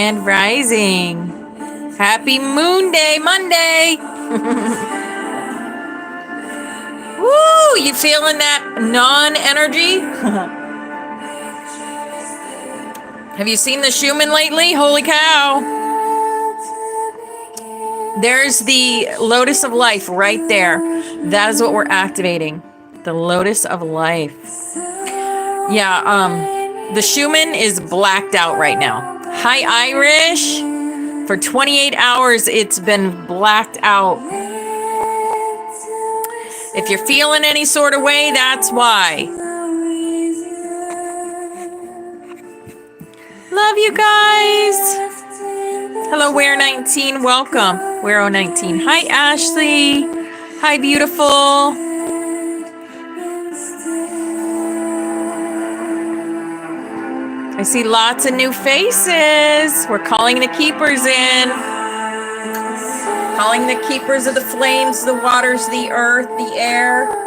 Grand Rising. Happy Moon Day, Monday. Woo, you feeling that non-energy? Have you seen the Schumann lately? Holy cow. There's the Lotus of Life right there. That is what we're activating. The Lotus of Life. Yeah, the Schumann is blacked out right now. Hi, Irish. For 28 hours, it's been blacked out. If you're feeling any sort of way, that's why. Love you guys. Hello, Where19. Welcome. Where019. Hi, Ashley. Hi, beautiful. I see lots of new faces. We're calling the keepers in. Calling the keepers of the flames, the waters, the earth, the air.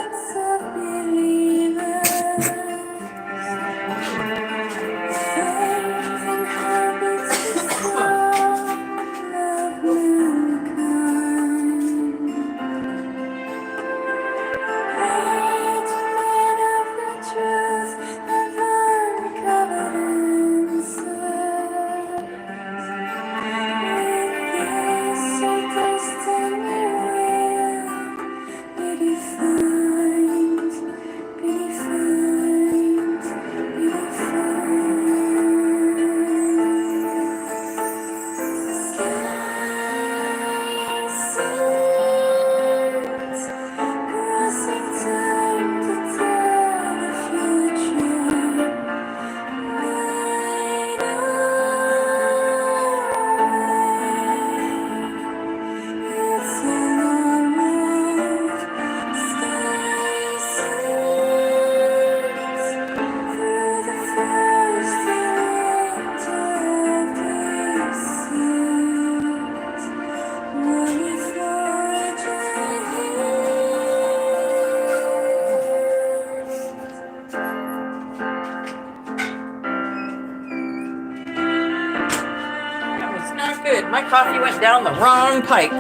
My coffee went down the wrong pipe.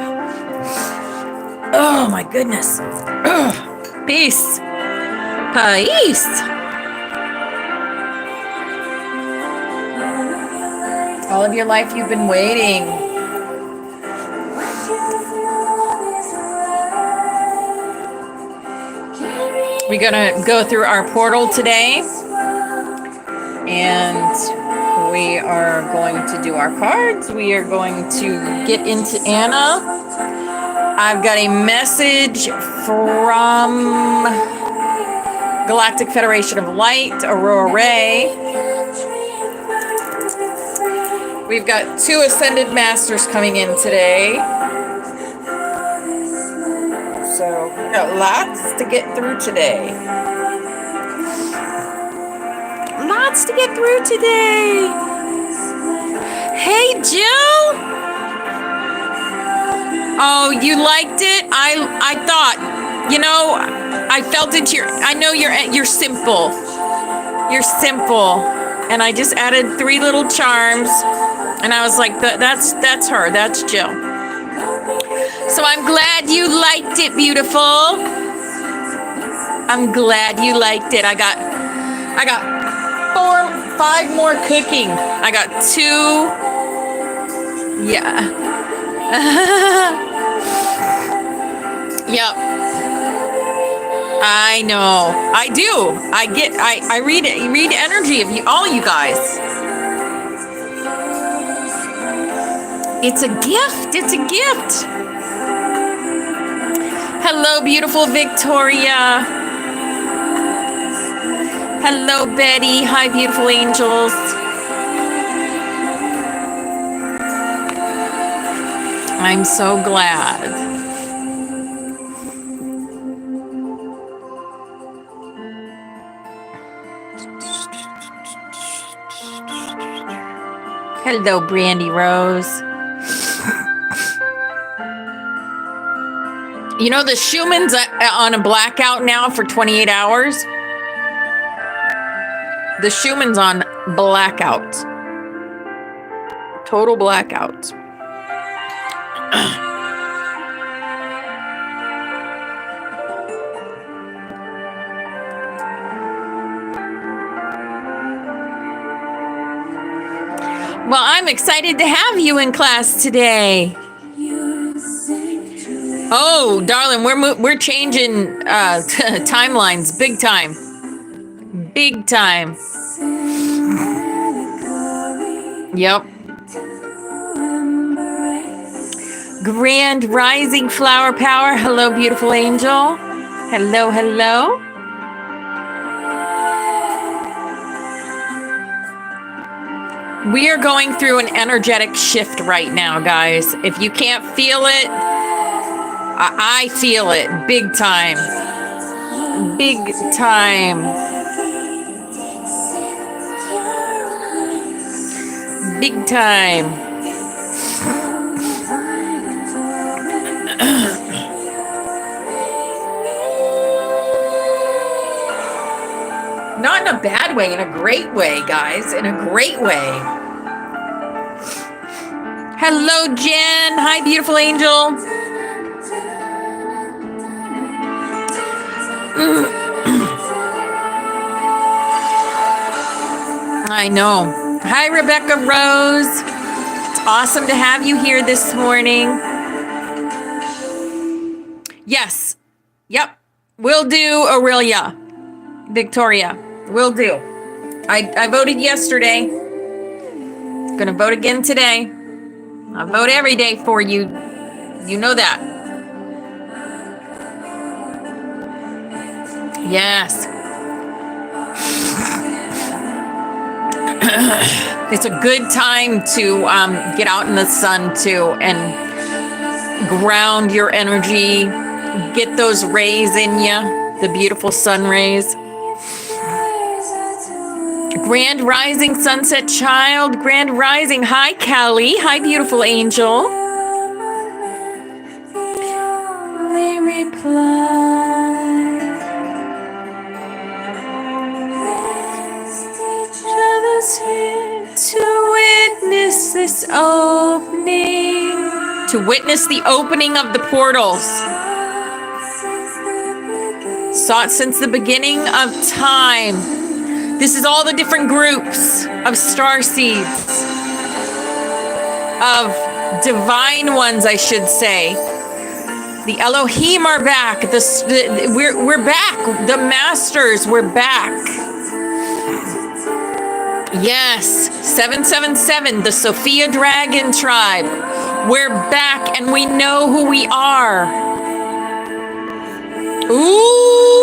Oh my goodness. Peace. Peace. All of your life you've been waiting. We're gonna go through our portal today. And we are going to do our cards. We are going to get into Anna. I've got a message from Galactic Federation of Light, Aurora Ray. We've got 2 Ascended Masters coming in today. So we've got lots to get through today. Lots to get through today. Hey, Jill. Oh, you liked it? I thought, you know, I felt it. I know you're simple. You're simple. And I just added 3 little charms. And I was like, that's her. That's Jill. So I'm glad you liked it, beautiful. I'm glad you liked it. I got 5 more cooking. I got 2. Yeah. Yep. I know. I do. I read energy of all you guys. It's a gift. It's a gift. Hello, beautiful Victoria. Hello, Betty. Hi, beautiful angels. I'm so glad. Hello, Brandy Rose. You know, the Schumann's on a blackout now for 28 hours. The Schumann's on blackout. Total blackout. Well, I'm excited to have you in class today. Oh, darling, we're changing timelines big time. Big time. Yep. Grand rising flower power. Hello, beautiful angel. Hello, hello. We are going through an energetic shift right now, guys. If you can't feel it, I feel it big time. Big time. Big time. Not in a bad way, in a great way, guys. In a great way. Hello, Jen. Hi, beautiful angel. I know. Hi, Rebecca Rose. It's awesome to have you here this morning. Yes. Yep. We'll do Aurelia. Victoria. Will do. I voted yesterday. Gonna vote again today. I vote every day for you. You know that. Yes. It's a good time to get out in the sun too and ground your energy. Get those rays in you. The beautiful sun rays. Grand rising sunset child, grand rising. Hi, Kelly. Hi, beautiful angel. They reply. Each other's here to witness this opening. To witness the opening of the portals. Saw it since the beginning of time. This is all the different groups of star seeds, of divine ones, I should say. The Elohim are back. We're back. The masters, we're back. Yes, 777, the Sophia Dragon tribe. We're back and we know who we are. Ooh.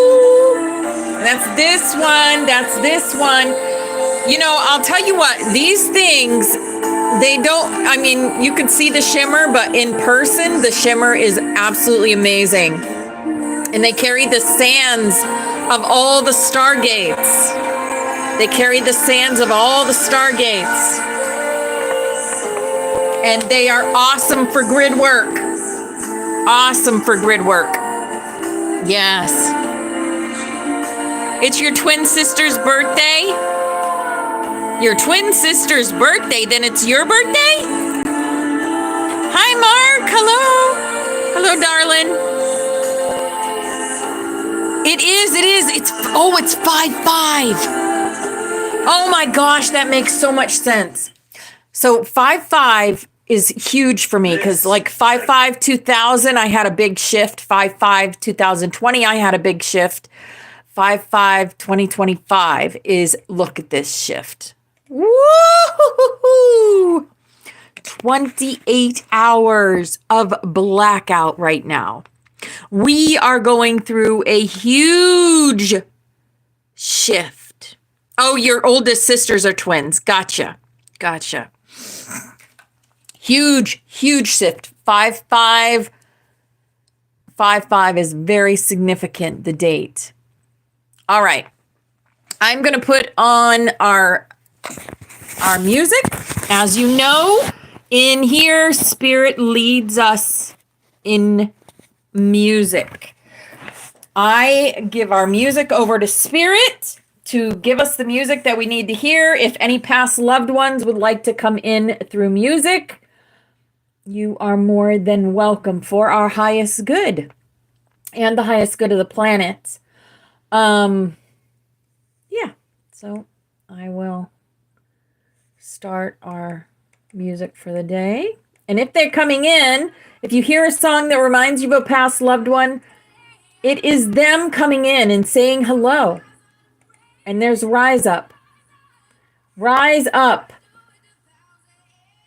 That's this one. That's this one. You know, I'll tell you what, these things, they don't, I mean, you can see the shimmer, but in person, the shimmer is absolutely amazing. And they carry the sands of all the stargates. They carry the sands of all the stargates. And they are awesome for grid work. Awesome for grid work. Yes. It's your twin sister's birthday? Your twin sister's birthday? Then it's your birthday? Hi, Mark. Hello. Hello, darling. It is. It's 5-5. Oh my gosh, that makes so much sense. So 5-5 is huge for me because like 5-5 2000, I had a big shift. 5-5 2020, I had a big shift. 5-5 2025 is, look at this shift. Woo! 28 hours of blackout right now. We are going through a huge shift. Oh, your oldest sisters are twins. Gotcha. Huge shift. 5-5. 5-5 is very significant, the date. All right. I'm going to put on our music. As you know, in here, Spirit leads us in music. I give our music over to Spirit to give us the music that we need to hear. If any past loved ones would like to come in through music, you are more than welcome for our highest good and the highest good of the planet. Yeah, so I will start our music for the day. And if they're coming in, if you hear a song that reminds you of a past loved one, it is them coming in and saying hello. And there's Rise Up. Rise up.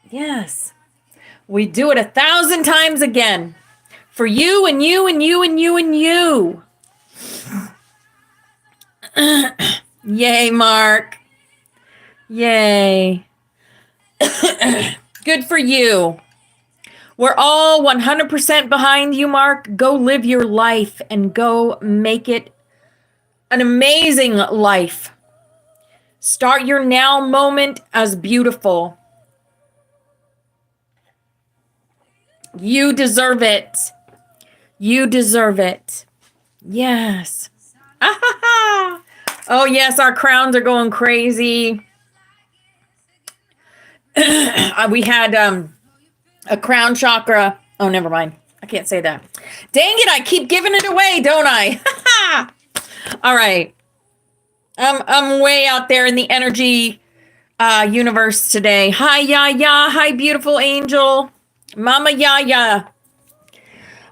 Yes. We do it 1,000 times again. For you and you and you and you and you. Yay, Mark. Yay. Good for you. We're all 100% behind you, Mark. Go live your life and go make it an amazing life. Start your now moment as beautiful. You deserve it. You deserve it. Yes. Oh, yes, our crowns are going crazy. We had a crown chakra. Oh, never mind. I can't say that. Dang it, I keep giving it away, don't I? All right. I'm way out there in the energy universe today. Hi, Yaya. Hi, beautiful angel. Mama Yaya.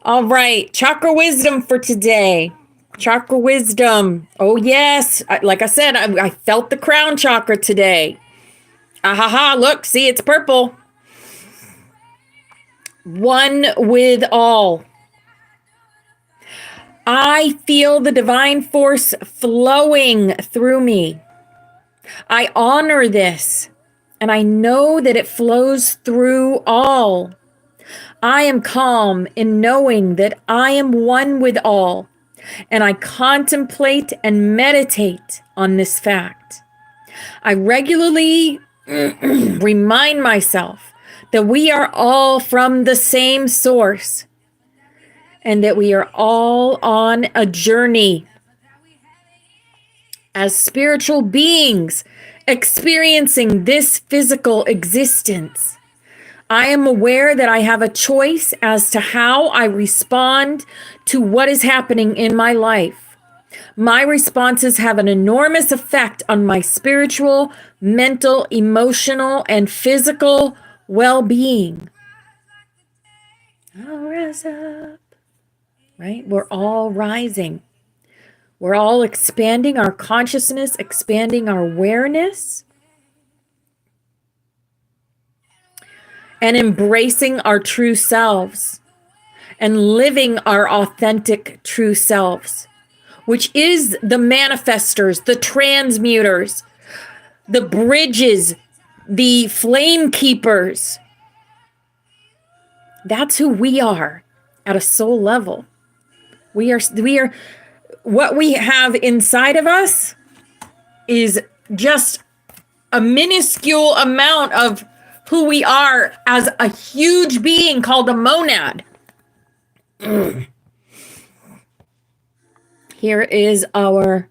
All right. Chakra wisdom for today. Chakra wisdom. Oh, yes. Like I said, I felt the crown chakra today. Ahaha. Look, see, it's purple. One with all. I feel the divine force flowing through me. I honor this, and I know that it flows through all. I am calm in knowing that I am one with all, and I contemplate and meditate on this fact. I regularly remind myself that we are all from the same source, and that we are all on a journey as spiritual beings experiencing this physical existence. I am aware that I have a choice as to how I respond to what is happening in my life. My responses have an enormous effect on my spiritual, mental, emotional, and physical well-being. I'll rise up. Right? We're all rising. We're all expanding our consciousness, expanding our awareness, and embracing our true selves and living our authentic true selves, which is the manifestors, the transmuters, the bridges, the flame keepers. That's who we are at a soul level. We are what we have inside of us is just a minuscule amount of who we are as a huge being called a monad. Here is our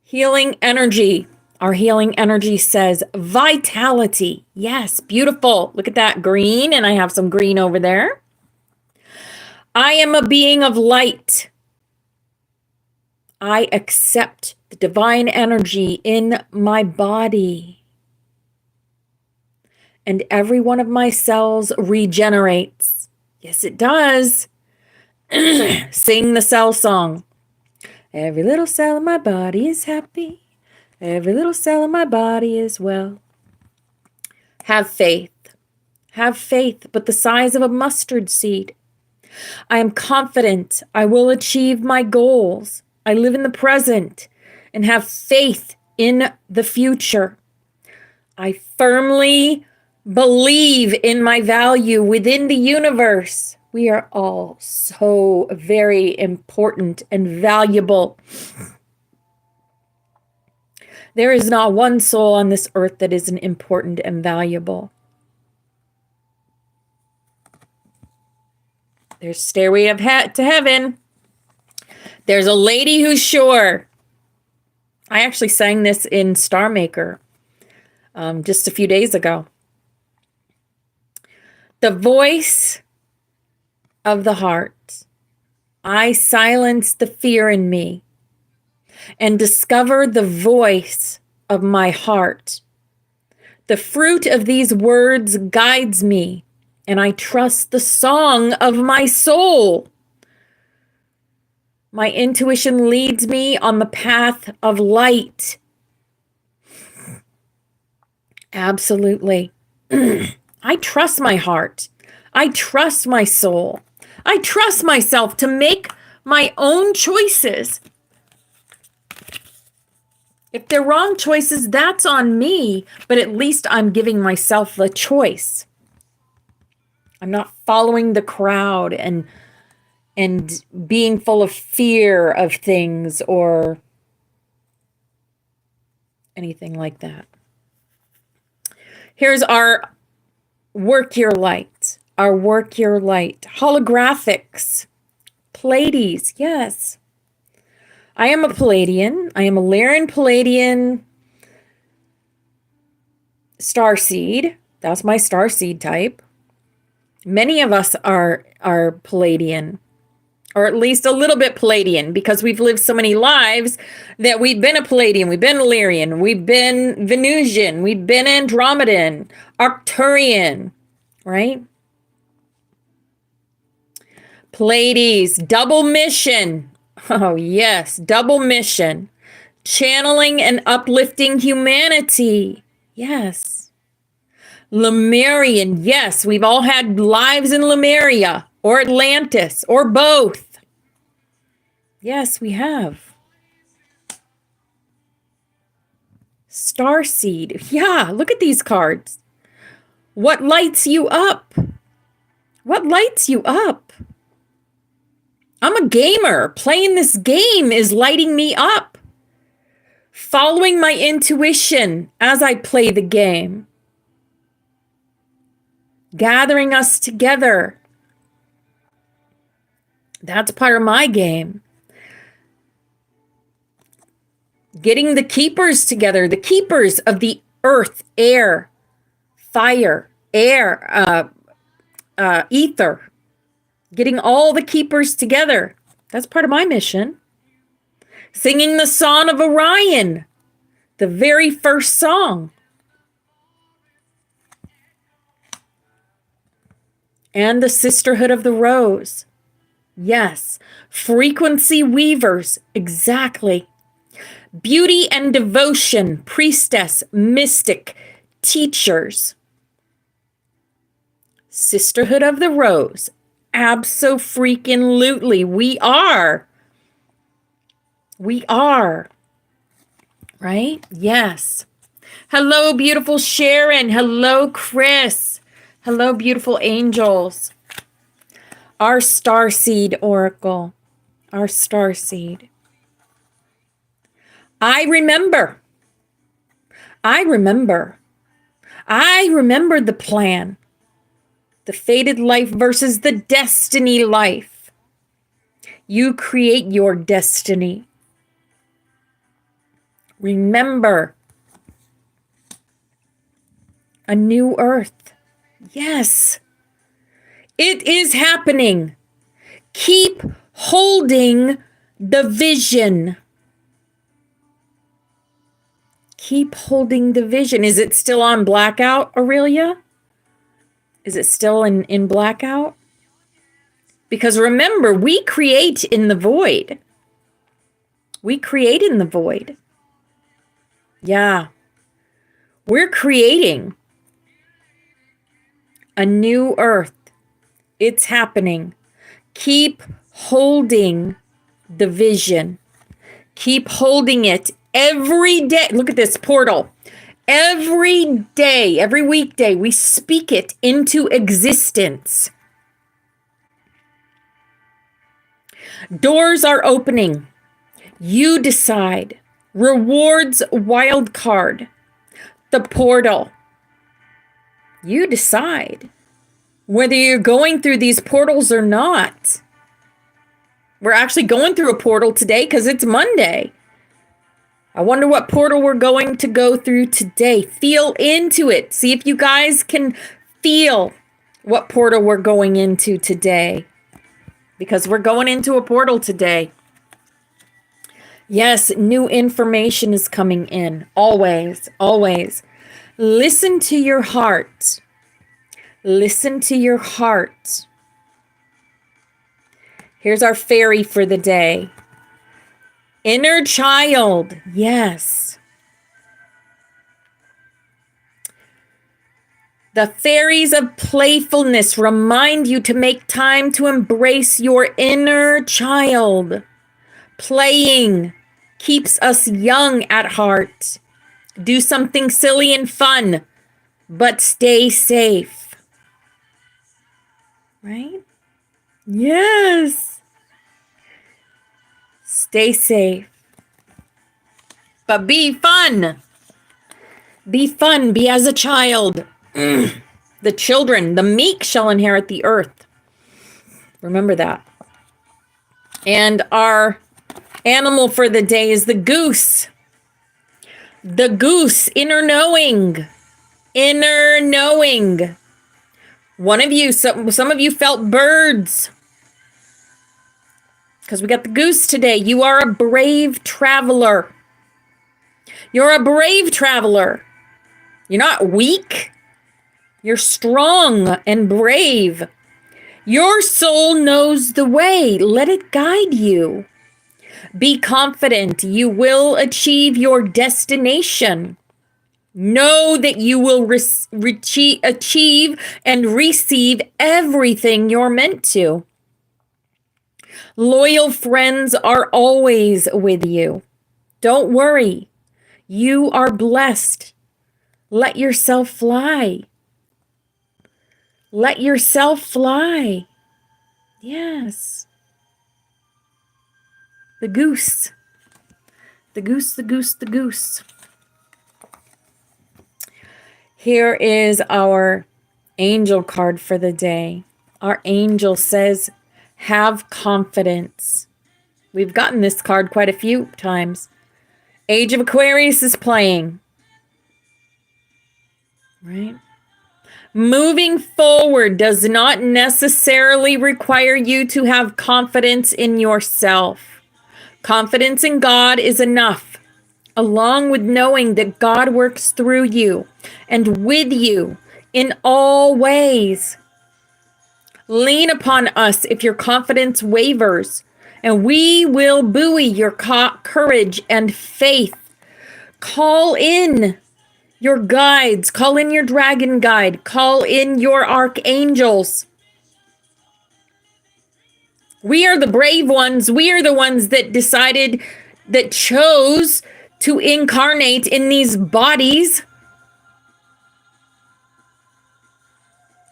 healing energy. Our healing energy says vitality. Yes, beautiful. Look at that green, and I have some green over there. I am a being of light. I accept the divine energy in my body. And every one of my cells regenerates. Yes, it does. Sing the cell song. Every little cell in my body is happy. Every little cell in my body is well. Have faith. Have faith, but the size of a mustard seed. I am confident I will achieve my goals. I live in the present and have faith in the future. I firmly believe in my value within the universe. We are all so very important and valuable. There is not one soul on this earth that isn't important and valuable. There's Stairway to Heaven. There's a lady who's sure. I actually sang this in Star Maker just a few days ago. The voice of the heart. I silence the fear in me and discover the voice of my heart. The fruit of these words guides me, and I trust the song of my soul. My intuition leads me on the path of light. Absolutely. I trust my heart. I trust my soul. I trust myself to make my own choices. If they're wrong choices, that's on me, but at least I'm giving myself a choice. I'm not following the crowd and being full of fear of things or anything like that. Here's our work your light. Our work your light. Holographics. Pleiades. Yes. I am a Palladian. I am a Lyran Palladian starseed. That's my starseed type. Many of us are Palladian, or at least a little bit Palladian, because we've lived so many lives that we've been a Palladian, we've been Lyrian, we've been Venusian, we've been Andromedan, Arcturian, right? Pleiades, double mission. Oh, yes, double mission. Channeling and uplifting humanity. Yes. Lemurian, yes, we've all had lives in Lemuria or Atlantis or both. Yes, we have. Starseed, yeah, look at these cards. What lights you up? What lights you up? I'm a gamer. Playing this game is lighting me up. Following my intuition as I play the game. Gathering us together. That's part of my game. Getting the keepers together. The keepers of the earth, air, fire, air, ether. Getting all the keepers together. That's part of my mission. Singing the Psonn of Orion. The very first song. And the Sisterhood of the Rose. Yes. Frequency weavers. Exactly. Beauty and devotion. Priestess. Mystic. Teachers. Sisterhood of the Rose. Abso-freaking-lutely. We are. We are. Right? Yes. Hello, beautiful Sharon. Hello, Chris. Hello, beautiful angels. Our starseed oracle. Our starseed. I remember. I remember. I remember the plan. The fated life versus the destiny life. You create your destiny. Remember. A new earth. Yes. It is happening. Keep holding the vision. Keep holding the vision. Is it still on blackout, Aurelia? Is it still in blackout? Because remember, we create in the void. We create in the void. Yeah. We're creating a new earth. It's happening. Keep holding the vision. Keep holding it every day. Look at this portal. Every day, every weekday, we speak it into existence. Doors are opening. You decide. Rewards wild card. The portal. You decide whether you're going through these portals or not. We're actually going through a portal today because it's Monday. I wonder what portal we're going to go through today. Feel into it. See if you guys can feel what portal we're going into today. Because we're going into a portal today. Yes, new information is coming in. Always, always. Listen to your heart. Listen to your heart. Here's our fairy for the day. Inner child. Yes. The fairies of playfulness remind you to make time to embrace your inner child. Playing keeps us young at heart. Do something silly and fun, but stay safe. Right? Yes. Stay safe. But be fun. Be fun. Be as a child. The children, the meek shall inherit the earth. Remember that. And our animal for the day is the goose. The goose, inner knowing. Inner knowing. One of you, some of you felt birds. Because we got the goose today. You are a brave traveler. You're a brave traveler. You're not weak. You're strong and brave. Your soul knows the way. Let it guide you. Be confident. You will achieve your destination. Know that you will achieve and receive everything you're meant to. Loyal friends are always with you. Don't worry. You are blessed. Let yourself fly. Let yourself fly. Yes. The goose. The goose, the goose, the goose. Here is our angel card for the day. Our angel says, have confidence. We've gotten this card quite a few times. Age of Aquarius is playing. Right? Moving forward does not necessarily require you to have confidence in yourself. Confidence in God is enough, along with knowing that God works through you and with you in all ways. Lean upon us if your confidence wavers, and we will buoy your courage and faith. Call in your guides, call in your dragon guide, call in your archangels. We are the brave ones. We are the ones that chose to incarnate in these bodies.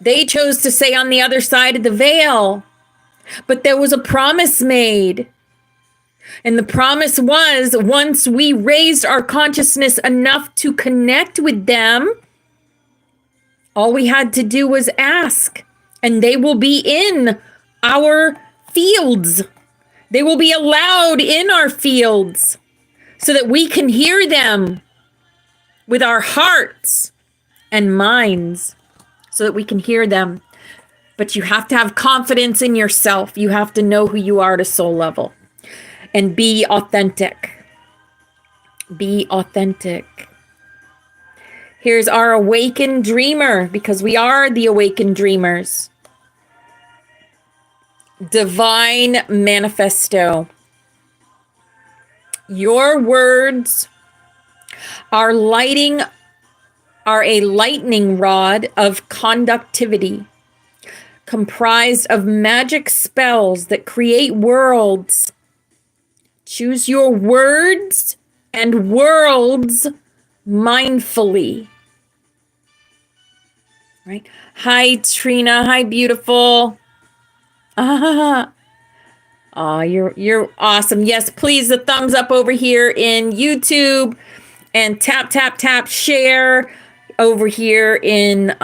They chose to stay on the other side of the veil. But there was a promise made. And the promise was, once we raised our consciousness enough to connect with them, all we had to do was ask. And they will be in our fields. They will be allowed in our fields so that we can hear them with our hearts and minds, so that we can hear them. But you have to have confidence in yourself. You have to know who you are at a soul level and be authentic. Be authentic. Here's our awakened dreamer, because we are the awakened dreamers. Divine manifesto. Your words are a lightning rod of conductivity, comprised of magic spells that create worlds. Choose your words and worlds mindfully. Right? Hi, Trina. Hi, beautiful. Oh, you're awesome. Yes, please, the thumbs up over here in YouTube, and tap, tap, tap, share over here in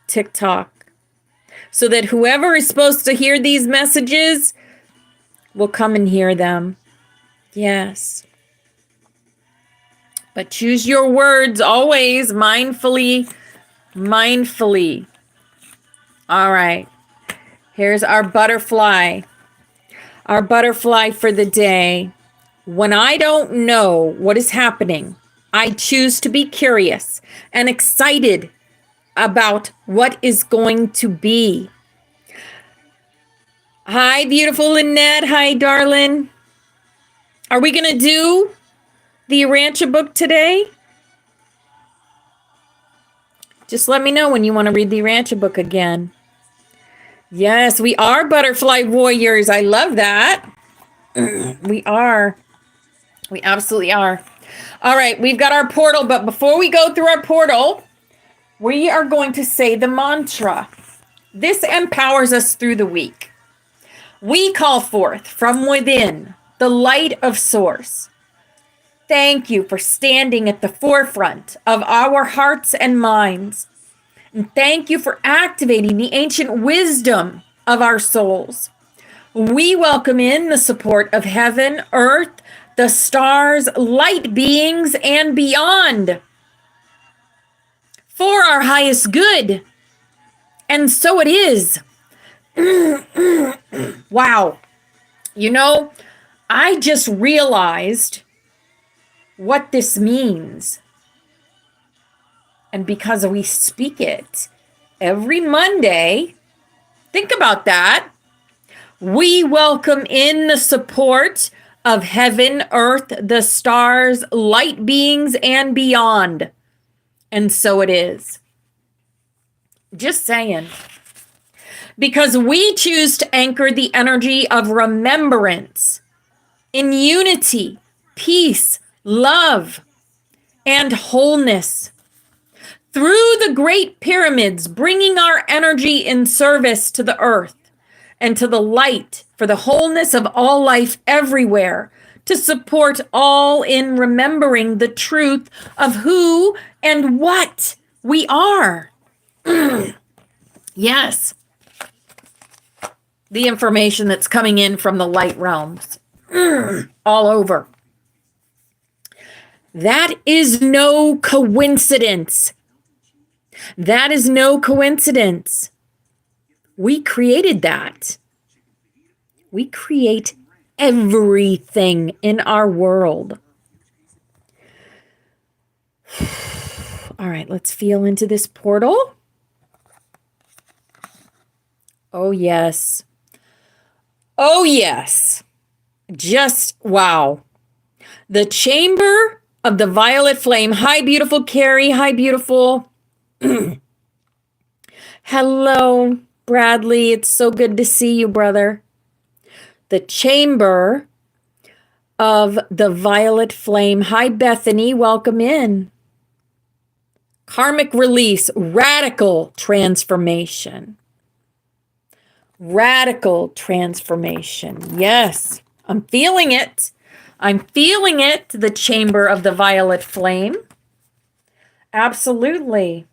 TikTok, so that whoever is supposed to hear these messages will come and hear them. Yes. But choose your words always mindfully, mindfully. All right. Here's our butterfly. Our butterfly for the day. When I don't know what is happening, I choose to be curious and excited about what is going to be. Hi, beautiful Lynette. Hi, darling. Are we going to do the Urantia book today? Just let me know when you want to read the Urantia book again. Yes, we are butterfly warriors. I love that. We are. We absolutely are. All right, we've got our portal, but before we go through our portal, we are going to say the mantra. This empowers us through the week. We call forth from within the light of Source. Thank you for standing at the forefront of our hearts and minds. And thank you for activating the ancient wisdom of our souls. We welcome in the support of heaven, earth, the stars, light beings, and beyond for our highest good. And so it is. Wow. You know, I just realized what this means. And because we speak it every Monday, think about that. We welcome in the support of heaven, earth, the stars, light beings, and beyond. And so it is. Just saying. Because we choose to anchor the energy of remembrance in unity, peace, love, and wholeness. Through the great pyramids, bringing our energy in service to the earth and to the light for the wholeness of all life everywhere, to support all in remembering the truth of who and what we are. Yes. The information that's coming in from the light realms all over. That is no coincidence. That is no coincidence. We created that. We create everything in our world. All right, let's feel into this portal. Oh, yes. Oh, yes. Just wow. The chamber of the violet flame. Hi, beautiful Carrie. Hi, beautiful. Hello, Bradley. It's so good to see you, brother. The chamber of the violet flame. Hi, Bethany. Welcome in. Karmic release. Radical transformation. Radical transformation. Yes, I'm feeling it. I'm feeling it. The chamber of the violet flame. Absolutely.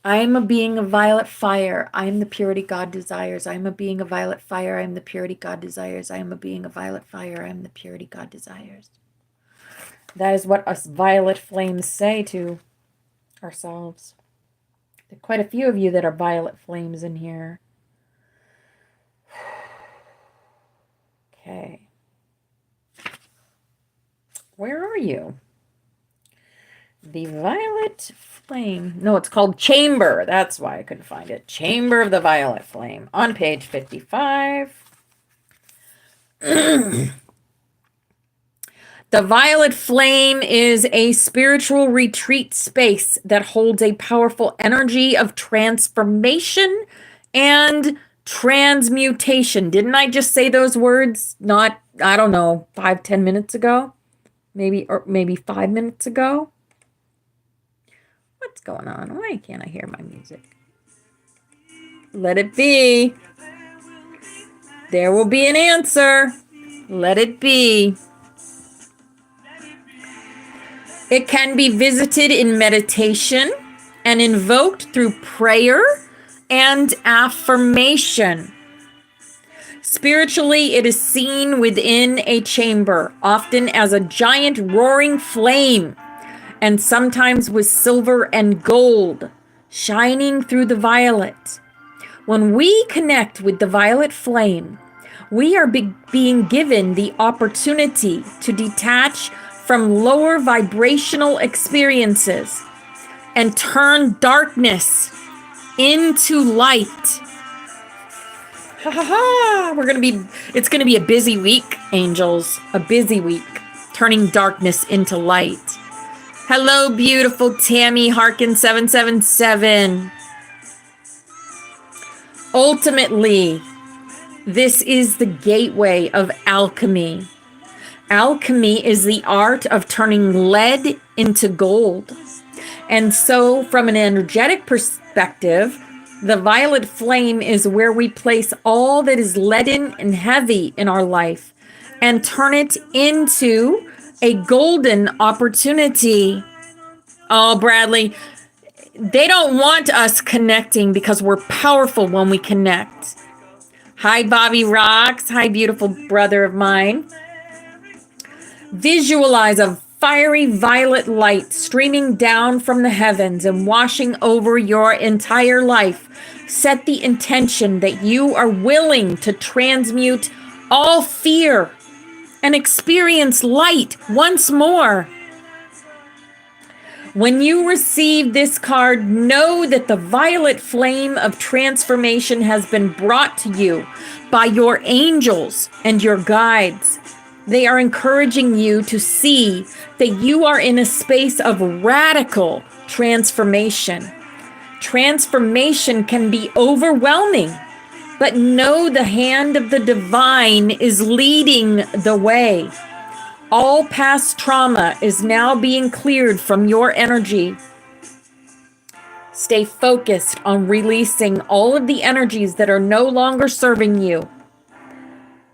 I am a being of violet fire. I am the purity God desires. I am a being of violet fire. I am the purity God desires. I am a being of violet fire. I am the purity God desires. That is what us violet flames say to ourselves. There are quite a few of you that are violet flames in here. Okay. Where are you? The violet flame. No, it's called chamber. That's why I couldn't find it. Chamber of the violet flame on page 55. The violet flame is a spiritual retreat space that holds a powerful energy of transformation and transmutation. Didn't I just say those words? Not, I don't know, 5-10 minutes ago? Maybe 5 minutes ago? What's going on? Why can't I hear my music? Let it be. There will be an answer. Let it be. It can be visited in meditation and invoked through prayer and affirmation. Spiritually, it is seen within a chamber, often as a giant roaring flame, and sometimes with silver and gold shining through the violet. When we connect with the violet flame, we are being given the opportunity to detach from lower vibrational experiences and turn darkness into light. Ha ha ha! It's gonna be a busy week, angels. A busy week, turning darkness into light. Hello, beautiful Tammy Harkin 777. Ultimately, this is the gateway of alchemy. Alchemy is the art of turning lead into gold. And so, from an energetic perspective, the violet flame is where we place all that is leaden and heavy in our life and turn it into a golden opportunity. Oh, Bradley, they don't want us connecting because we're powerful when we connect. Hi, Bobby Rocks. Hi, beautiful brother of mine. Visualize a fiery violet light streaming down from the heavens and washing over your entire life. Set the intention that you are willing to transmute all fear and experience light once more. When you receive this card, know that the violet flame of transformation has been brought to you by your angels and your guides. They are encouraging you to see that you are in a space of radical transformation. Transformation can be overwhelming, but know the hand of the divine is leading the way. All past trauma is now being cleared from your energy. Stay focused on releasing all of the energies that are no longer serving you.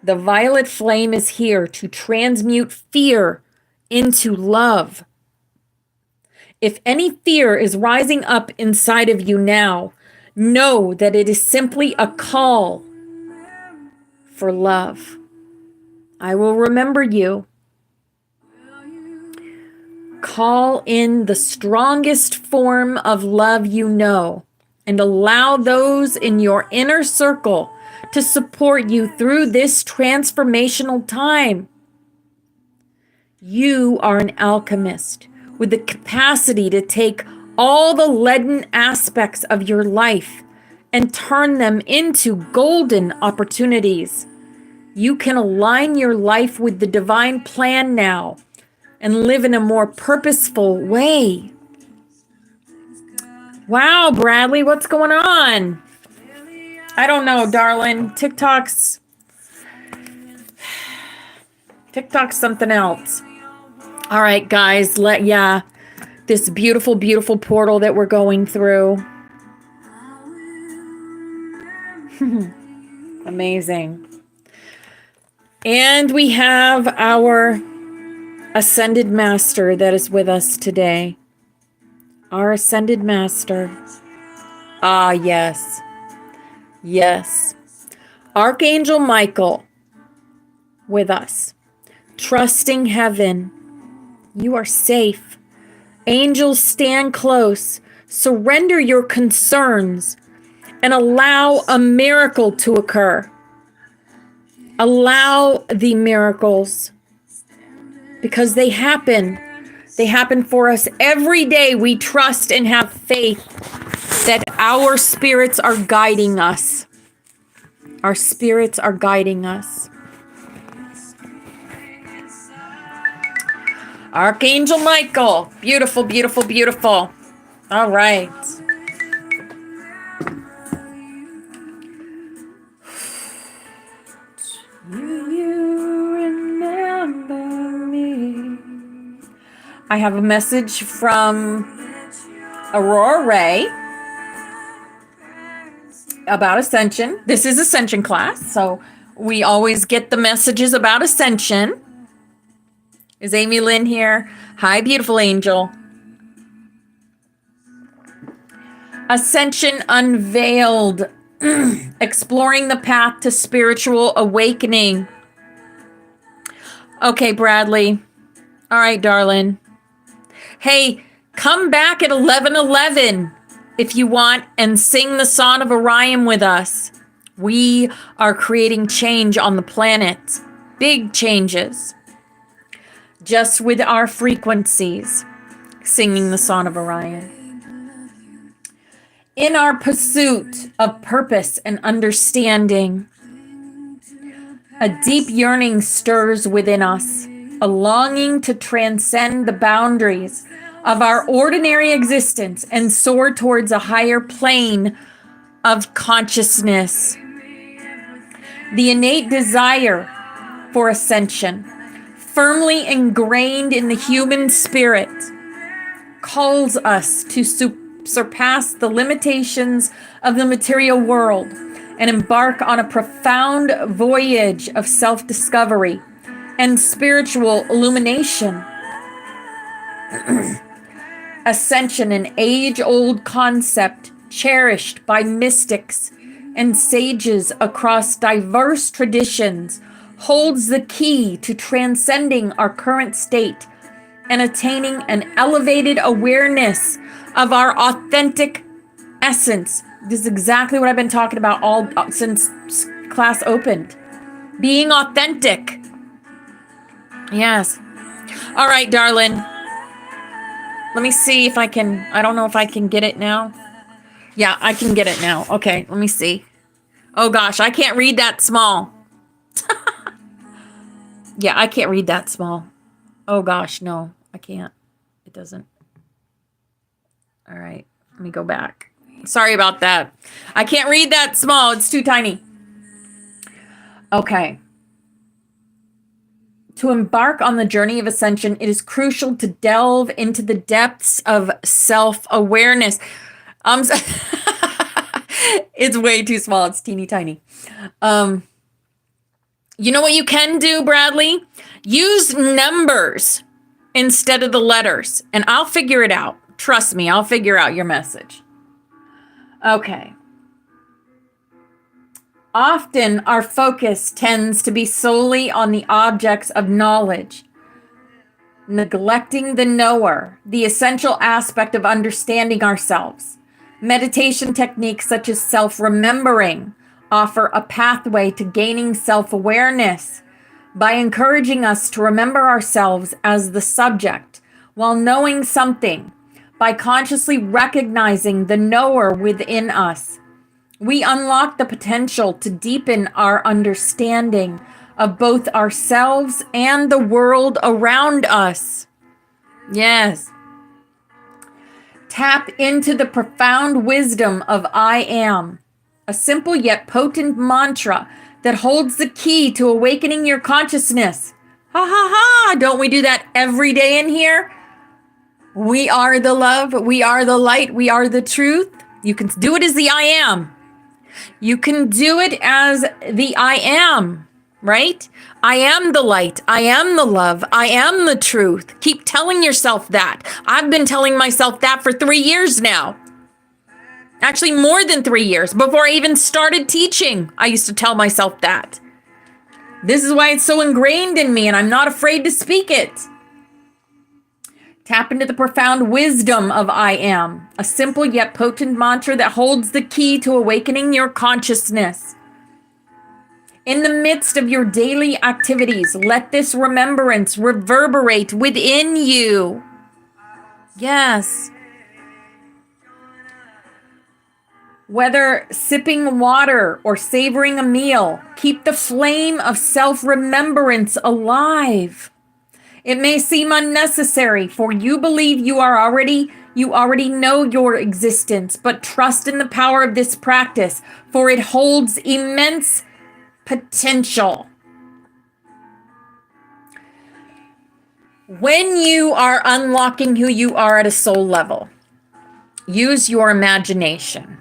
The violet flame is here to transmute fear into love. If any fear is rising up inside of you now, know that it is simply a call for love. I will remember you. Call in the strongest form of love you know and allow those in your inner circle to support you through this transformational time. You are an alchemist with the capacity to take all the leaden aspects of your life and turn them into golden opportunities. You can align your life with the divine plan now and live in a more purposeful way. Wow, Bradley, what's going on? I don't know, darling. TikTok's something else. All right, guys, this beautiful, beautiful portal that we're going through. Amazing. And we have our Ascended Master that is with us today. Our Ascended Master. Ah, yes. Yes. Archangel Michael with us. Trusting heaven. You are safe. Angels, stand close. Surrender your concerns and allow a miracle to occur. Allow the miracles because they happen. They happen for us every day. We trust and have faith that our spirits are guiding us. Our spirits are guiding us. Archangel Michael. Beautiful, beautiful, beautiful. All right. Do you remember me? I have a message from Aurora Ray about Ascension. This is Ascension Class, so we always get the messages about Ascension. Is Amy Lynn here? Hi, beautiful angel. Ascension Unveiled Exploring the path to spiritual awakening. Okay, Bradley. All right, darling. Hey, come back at 11:11 if you want and sing the Psonn of Orion with us. We are creating change on the planet. Big changes. Just with our frequencies. Singing the Psonn of Orion. In our pursuit of purpose and understanding, a deep yearning stirs within us, a longing to transcend the boundaries of our ordinary existence and soar towards a higher plane of consciousness. The innate desire for ascension, firmly ingrained in the human spirit, calls us to surpass the limitations of the material world and embark on a profound voyage of self-discovery and spiritual illumination. Ascension, an age-old concept cherished by mystics and sages across diverse traditions, holds the key to transcending our current state and attaining an elevated awareness of our authentic essence. This is exactly what I've been talking about all since class opened. Being authentic. Yes. All right, darling. Let me see if I can, I don't know if I can get it now. Yeah, I can get it now. Okay, let me see. Oh gosh, I can't read that small. Yeah, I can't read that small. Oh gosh, no, I can't. It doesn't. All right, let me go back. Sorry about that. I can't read that small. It's too tiny. Okay. To embark on the journey of ascension, it is crucial to delve into the depths of self-awareness. It's way too small. It's teeny tiny. You know what you can do, Bradley? Use numbers instead of the letters, and I'll figure it out. Trust me, I'll figure out your message. Okay. Often our focus tends to be solely on the objects of knowledge, neglecting the knower, the essential aspect of understanding ourselves. Meditation techniques such as self-remembering offer a pathway to gaining self-awareness by encouraging us to remember ourselves as the subject while knowing something. By consciously recognizing the knower within us, we unlock the potential to deepen our understanding of both ourselves and the world around us. Yes. Tap into the profound wisdom of I am, a simple yet potent mantra that holds the key to awakening your consciousness. Ha ha ha! Don't we do that every day in here? We are the love, we are the light, we are the truth. You can do it as the I am. You can do it as the I am, right? I am the light, I am the love, I am the truth. Keep telling yourself that. I've been telling myself that for 3 years now. Actually, more than 3 years. Before I even started teaching, I used to tell myself that. This is why it's so ingrained in me, and I'm not afraid to speak it. Tap into the profound wisdom of I am, a simple yet potent mantra that holds the key to awakening your consciousness. In the midst of your daily activities, let this remembrance reverberate within you. Yes. Whether sipping water or savoring a meal, keep the flame of self-remembrance alive. It may seem unnecessary, for you believe you already know your existence, but trust in the power of this practice, for it holds immense potential. When you are unlocking who you are at a soul level, use your imagination.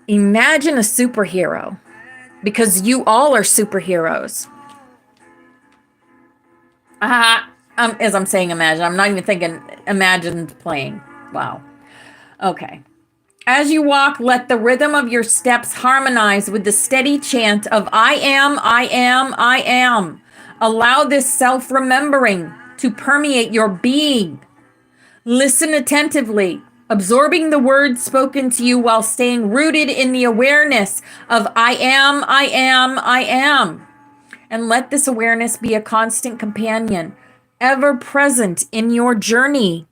Imagine a superhero, because you all are superheroes. As I'm saying imagine, I'm not even thinking imagined playing. Wow. Okay. As you walk, let the rhythm of your steps harmonize with the steady chant of I am, I am, I am. Allow this self-remembering to permeate your being. Listen attentively, absorbing the words spoken to you while staying rooted in the awareness of I am, I am, I am. And let this awareness be a constant companion, ever present in your journey.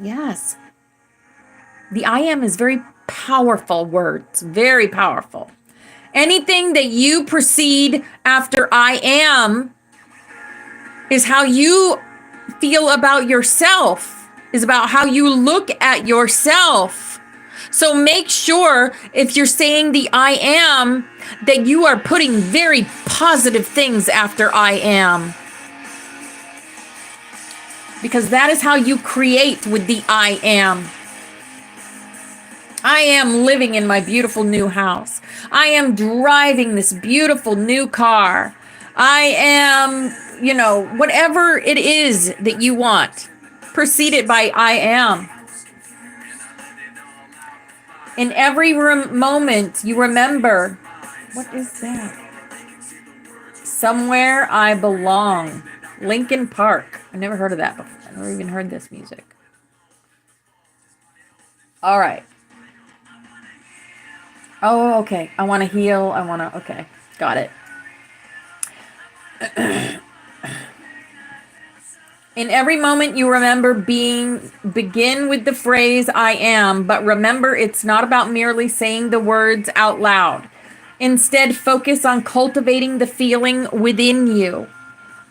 Yes. The I am is very powerful words, very powerful. Anything that you proceed after I am is how you feel about yourself, is about how you look at yourself. So make sure if you're saying the I am that you are putting very positive things after I am. Because that is how you create with the I am. I am living in my beautiful new house. I am driving this beautiful new car. I am, whatever it is that you want. Precede it by I am. In every moment, you remember, what is that? Somewhere I Belong. Lincoln Park. I never heard of that before. I never even heard this music. All right. Oh, okay. I want to heal. Okay. Got it. In every moment you remember begin with the phrase I am, but remember it's not about merely saying the words out loud. Instead, focus on cultivating the feeling within you.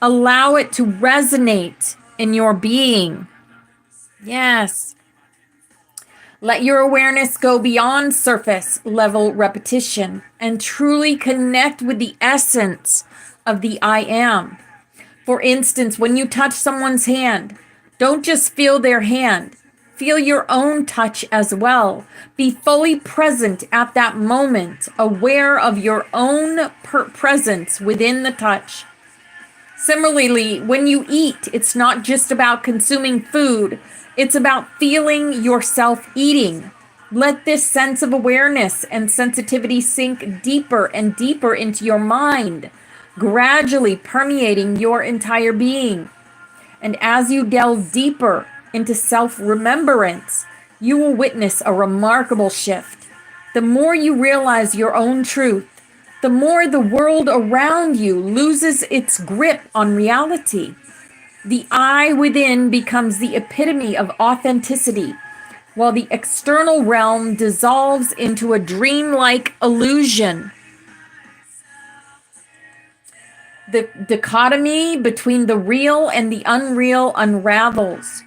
Allow it to resonate in your being. Yes. Let your awareness go beyond surface level repetition and truly connect with the essence of the I am. For instance, when you touch someone's hand, don't just feel their hand. Feel your own touch as well. Be fully present at that moment, aware of your own presence within the touch. Similarly, when you eat, it's not just about consuming food. It's about feeling yourself eating. Let this sense of awareness and sensitivity sink deeper and deeper into your mind, gradually permeating your entire being. And as you delve deeper into self-remembrance, you will witness a remarkable shift. The more you realize your own truth, the more the world around you loses its grip on reality. The I within becomes the epitome of authenticity, while the external realm dissolves into a dreamlike illusion. The dichotomy between the real and the unreal unravels.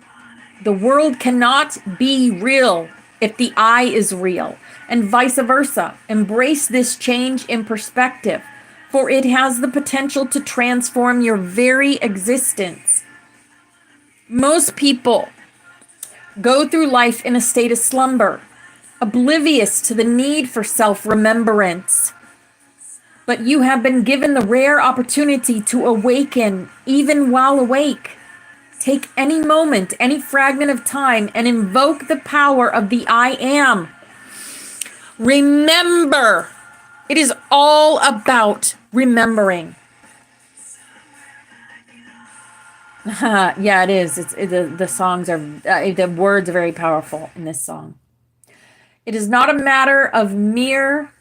The world cannot be real if the I is real, and vice versa. Embrace this change in perspective, for it has the potential to transform your very existence. Most people go through life in a state of slumber, oblivious to the need for self-remembrance. But you have been given the rare opportunity to awaken even while awake. Take any moment, any fragment of time, and invoke the power of the I am. Remember. It is all about remembering. Yeah, it is. The songs are, the words are very powerful in this song. It is not a matter of mere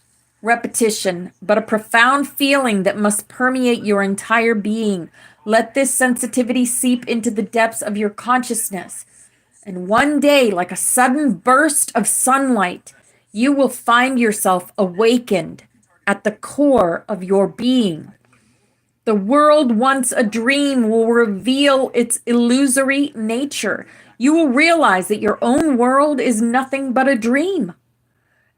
repetition, but a profound feeling that must permeate your entire being. Let this sensitivity seep into the depths of your consciousness. And one day, like a sudden burst of sunlight, you will find yourself awakened at the core of your being. The world once a dream will reveal its illusory nature. You will realize that your own world is nothing but a dream.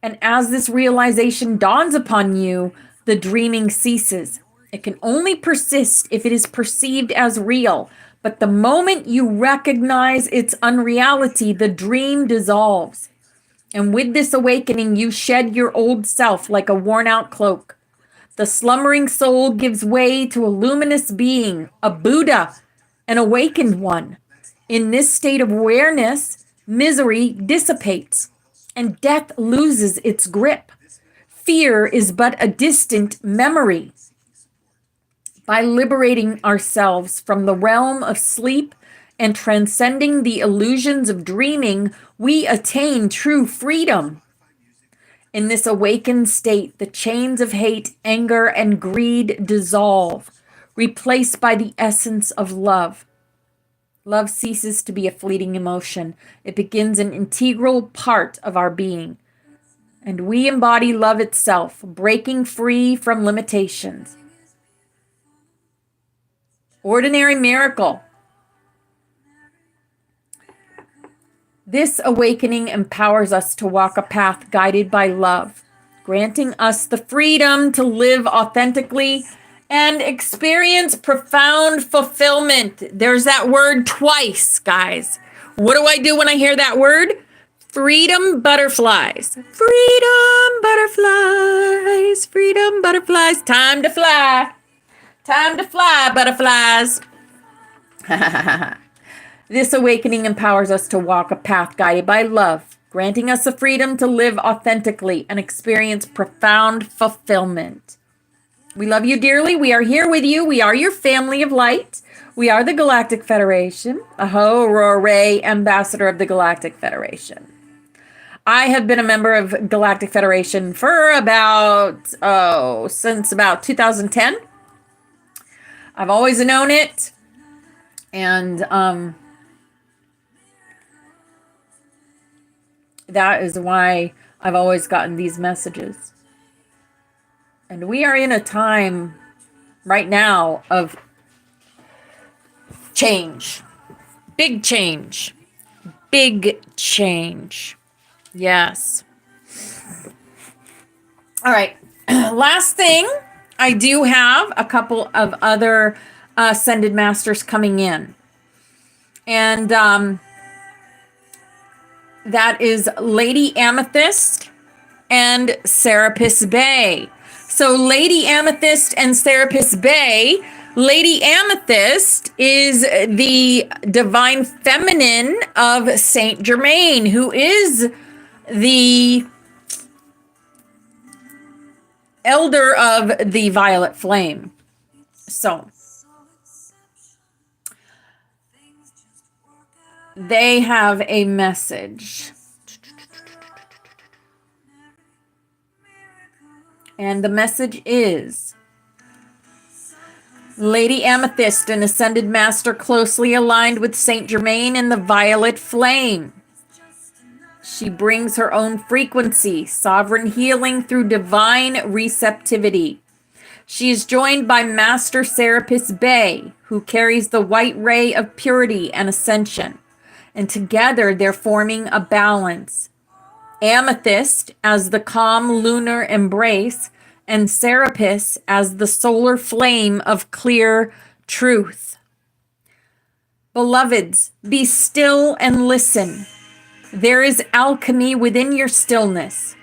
And as this realization dawns upon you, the dreaming ceases. It can only persist if it is perceived as real. But the moment you recognize its unreality, the dream dissolves. And with this awakening, you shed your old self like a worn-out cloak. The slumbering soul gives way to a luminous being, a Buddha, an awakened one. In this state of awareness, misery dissipates and death loses its grip. Fear is but a distant memory. By liberating ourselves from the realm of sleep and transcending the illusions of dreaming, we attain true freedom. In this awakened state, the chains of hate, anger, and greed dissolve, replaced by the essence of love. Love ceases to be a fleeting emotion. It begins an integral part of our being. And we embody love itself, breaking free from limitations. Ordinary miracle. This awakening empowers us to walk a path guided by love, granting us the freedom to live authentically and experience profound fulfillment. There's that word twice, guys. What do I do when I hear that word? Freedom butterflies. Freedom butterflies. Freedom butterflies. Time to fly. Time to fly, butterflies. This awakening empowers us to walk a path guided by love, granting us the freedom to live authentically and experience profound fulfillment. We love you dearly. We are here with you. We are your family of light. We are the Galactic Federation. Aho, Aurora Ray, Ambassador of the Galactic Federation. I have been a member of Galactic Federation for since about 2010. I've always known it. And that is why I've always gotten these messages. And we are in a time right now of change. Big change. Big change. Yes. All right. Last thing, I do have a couple of other Ascended Masters coming in. And that is Lady Amethyst and Serapis Bay. So Lady Amethyst and Serapis Bay. Lady Amethyst is the divine feminine of Saint Germain, who is the elder of the violet flame. So they have a message. And the message is, Lady Amethyst, an ascended master closely aligned with Saint Germain in the violet flame. She brings her own frequency, sovereign healing through divine receptivity. She is joined by Master Serapis Bay, who carries the white ray of purity and ascension. And together they're forming a balance. Amethyst as the calm lunar embrace, and Serapis as the solar flame of clear truth. Beloveds, be still and listen. There is alchemy within your stillness.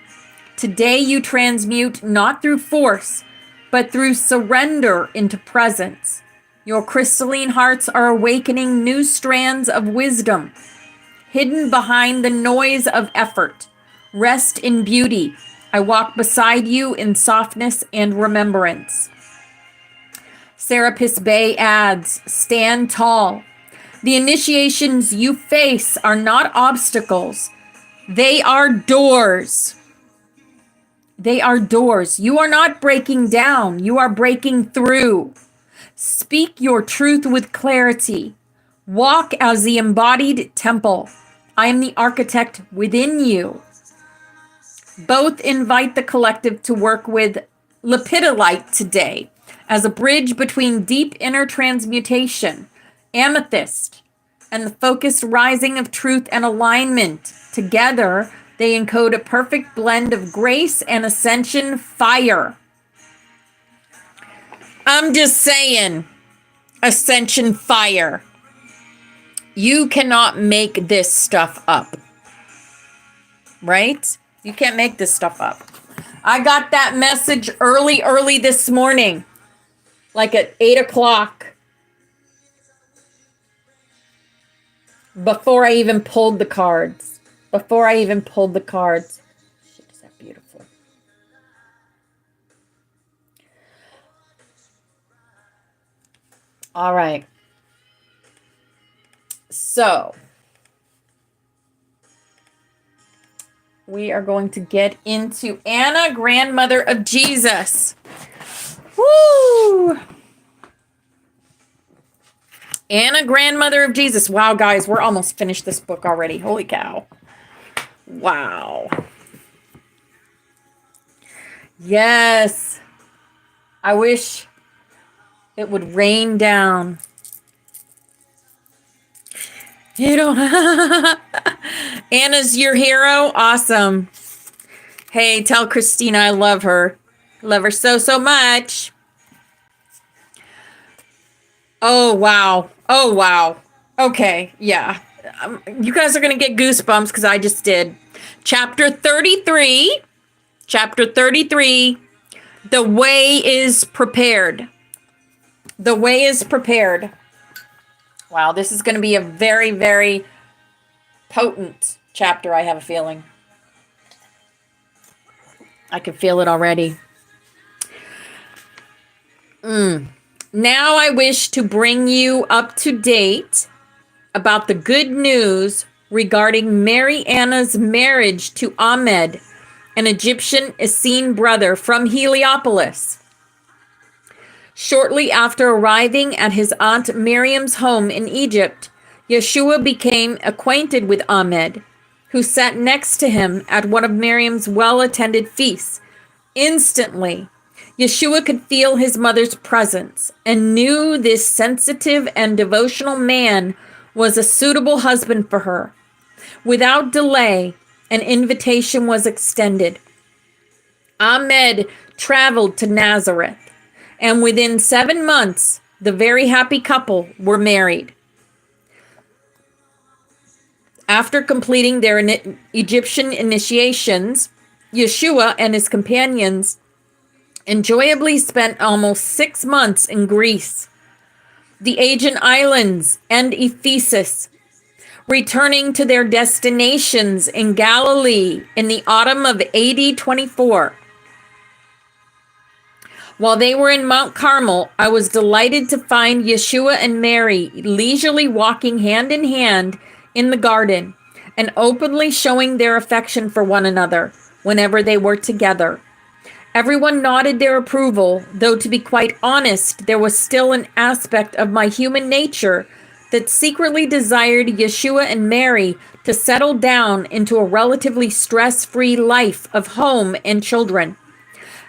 Today you transmute not through force, but through surrender into presence. Your crystalline hearts are awakening new strands of wisdom, hidden behind the noise of effort. Rest in beauty. I walk beside you in softness and remembrance. Serapis Bay adds, stand tall. The initiations you face are not obstacles. They are doors. They are doors. You are not breaking down. You are breaking through. Speak your truth with clarity. Walk as the embodied temple. I am the architect within you. Both invite the collective to work with lepidolite today as a bridge between deep inner transmutation, amethyst, and the focused rising of truth and alignment. Together, they encode a perfect blend of grace and ascension fire. I'm just saying, ascension fire. You cannot make this stuff up, right? You can't make this stuff up. I got that message early this morning, like at 8 o'clock. Before I even pulled the cards. Before I even pulled the cards. Shit, is that beautiful? All right. So, we are going to get into Anna, grandmother of Jesus. Woo! Anna, grandmother of Jesus. Wow, guys, we're almost finished this book already. Holy cow. Wow. Yes. I wish it would rain down. You don't. Anna's your hero? Awesome. Hey, tell Christina I love her. Love her so, so much. Oh, wow. Oh, wow. Okay, yeah. You guys are going to get goosebumps because I just did. Chapter 33. Chapter 33. The way is prepared. The way is prepared. Wow, this is going to be a very, very potent chapter, I have a feeling. I can feel it already. Now I wish to bring you up to date about the good news regarding Mary Anna's marriage to Ahmed, an Egyptian Essene brother from Heliopolis. Shortly after arriving at his aunt Miriam's home in Egypt, Yeshua became acquainted with Ahmed, who sat next to him at one of Miriam's well-attended feasts. Instantly, Yeshua could feel his mother's presence and knew this sensitive and devotional man was a suitable husband for her. Without delay, an invitation was extended. Ahmed traveled to Nazareth, and within 7 months, the very happy couple were married. After completing their Egyptian initiations, Yeshua and his companions enjoyably spent almost 6 months in Greece, the Aegean Islands, and Ephesus, returning to their destinations in Galilee in the autumn of AD 24. While they were in Mount Carmel, I was delighted to find Yeshua and Mary leisurely walking hand in hand in the garden and openly showing their affection for one another whenever they were together. Everyone nodded their approval, though to be quite honest, there was still an aspect of my human nature that secretly desired Yeshua and Mary to settle down into a relatively stress-free life of home and children.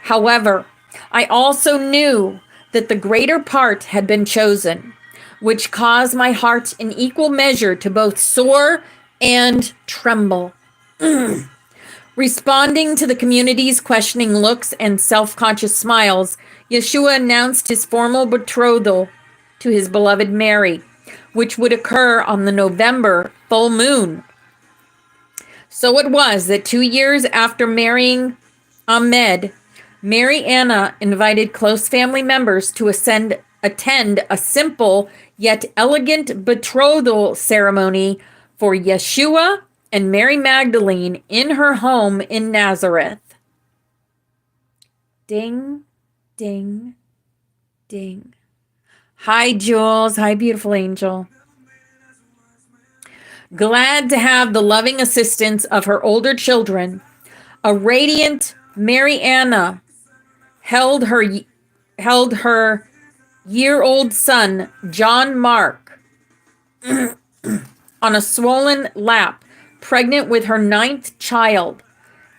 However, I also knew that the greater part had been chosen, which caused my heart in equal measure to both soar and tremble. Responding to the community's questioning looks and self-conscious smiles, Yeshua announced his formal betrothal to his beloved Mary, which would occur on the November full moon. So it was that 2 years after marrying Ahmed, Mary Anna invited close family members to attend a simple yet elegant betrothal ceremony for Yeshua and Mary Magdalene in her home in Nazareth. Ding, ding, ding. Hi, Jules. Hi, beautiful angel. Glad to have the loving assistance of her older children, a radiant Mary Anna held her year-old son, John Mark, on a swollen lap, pregnant with her 9th child.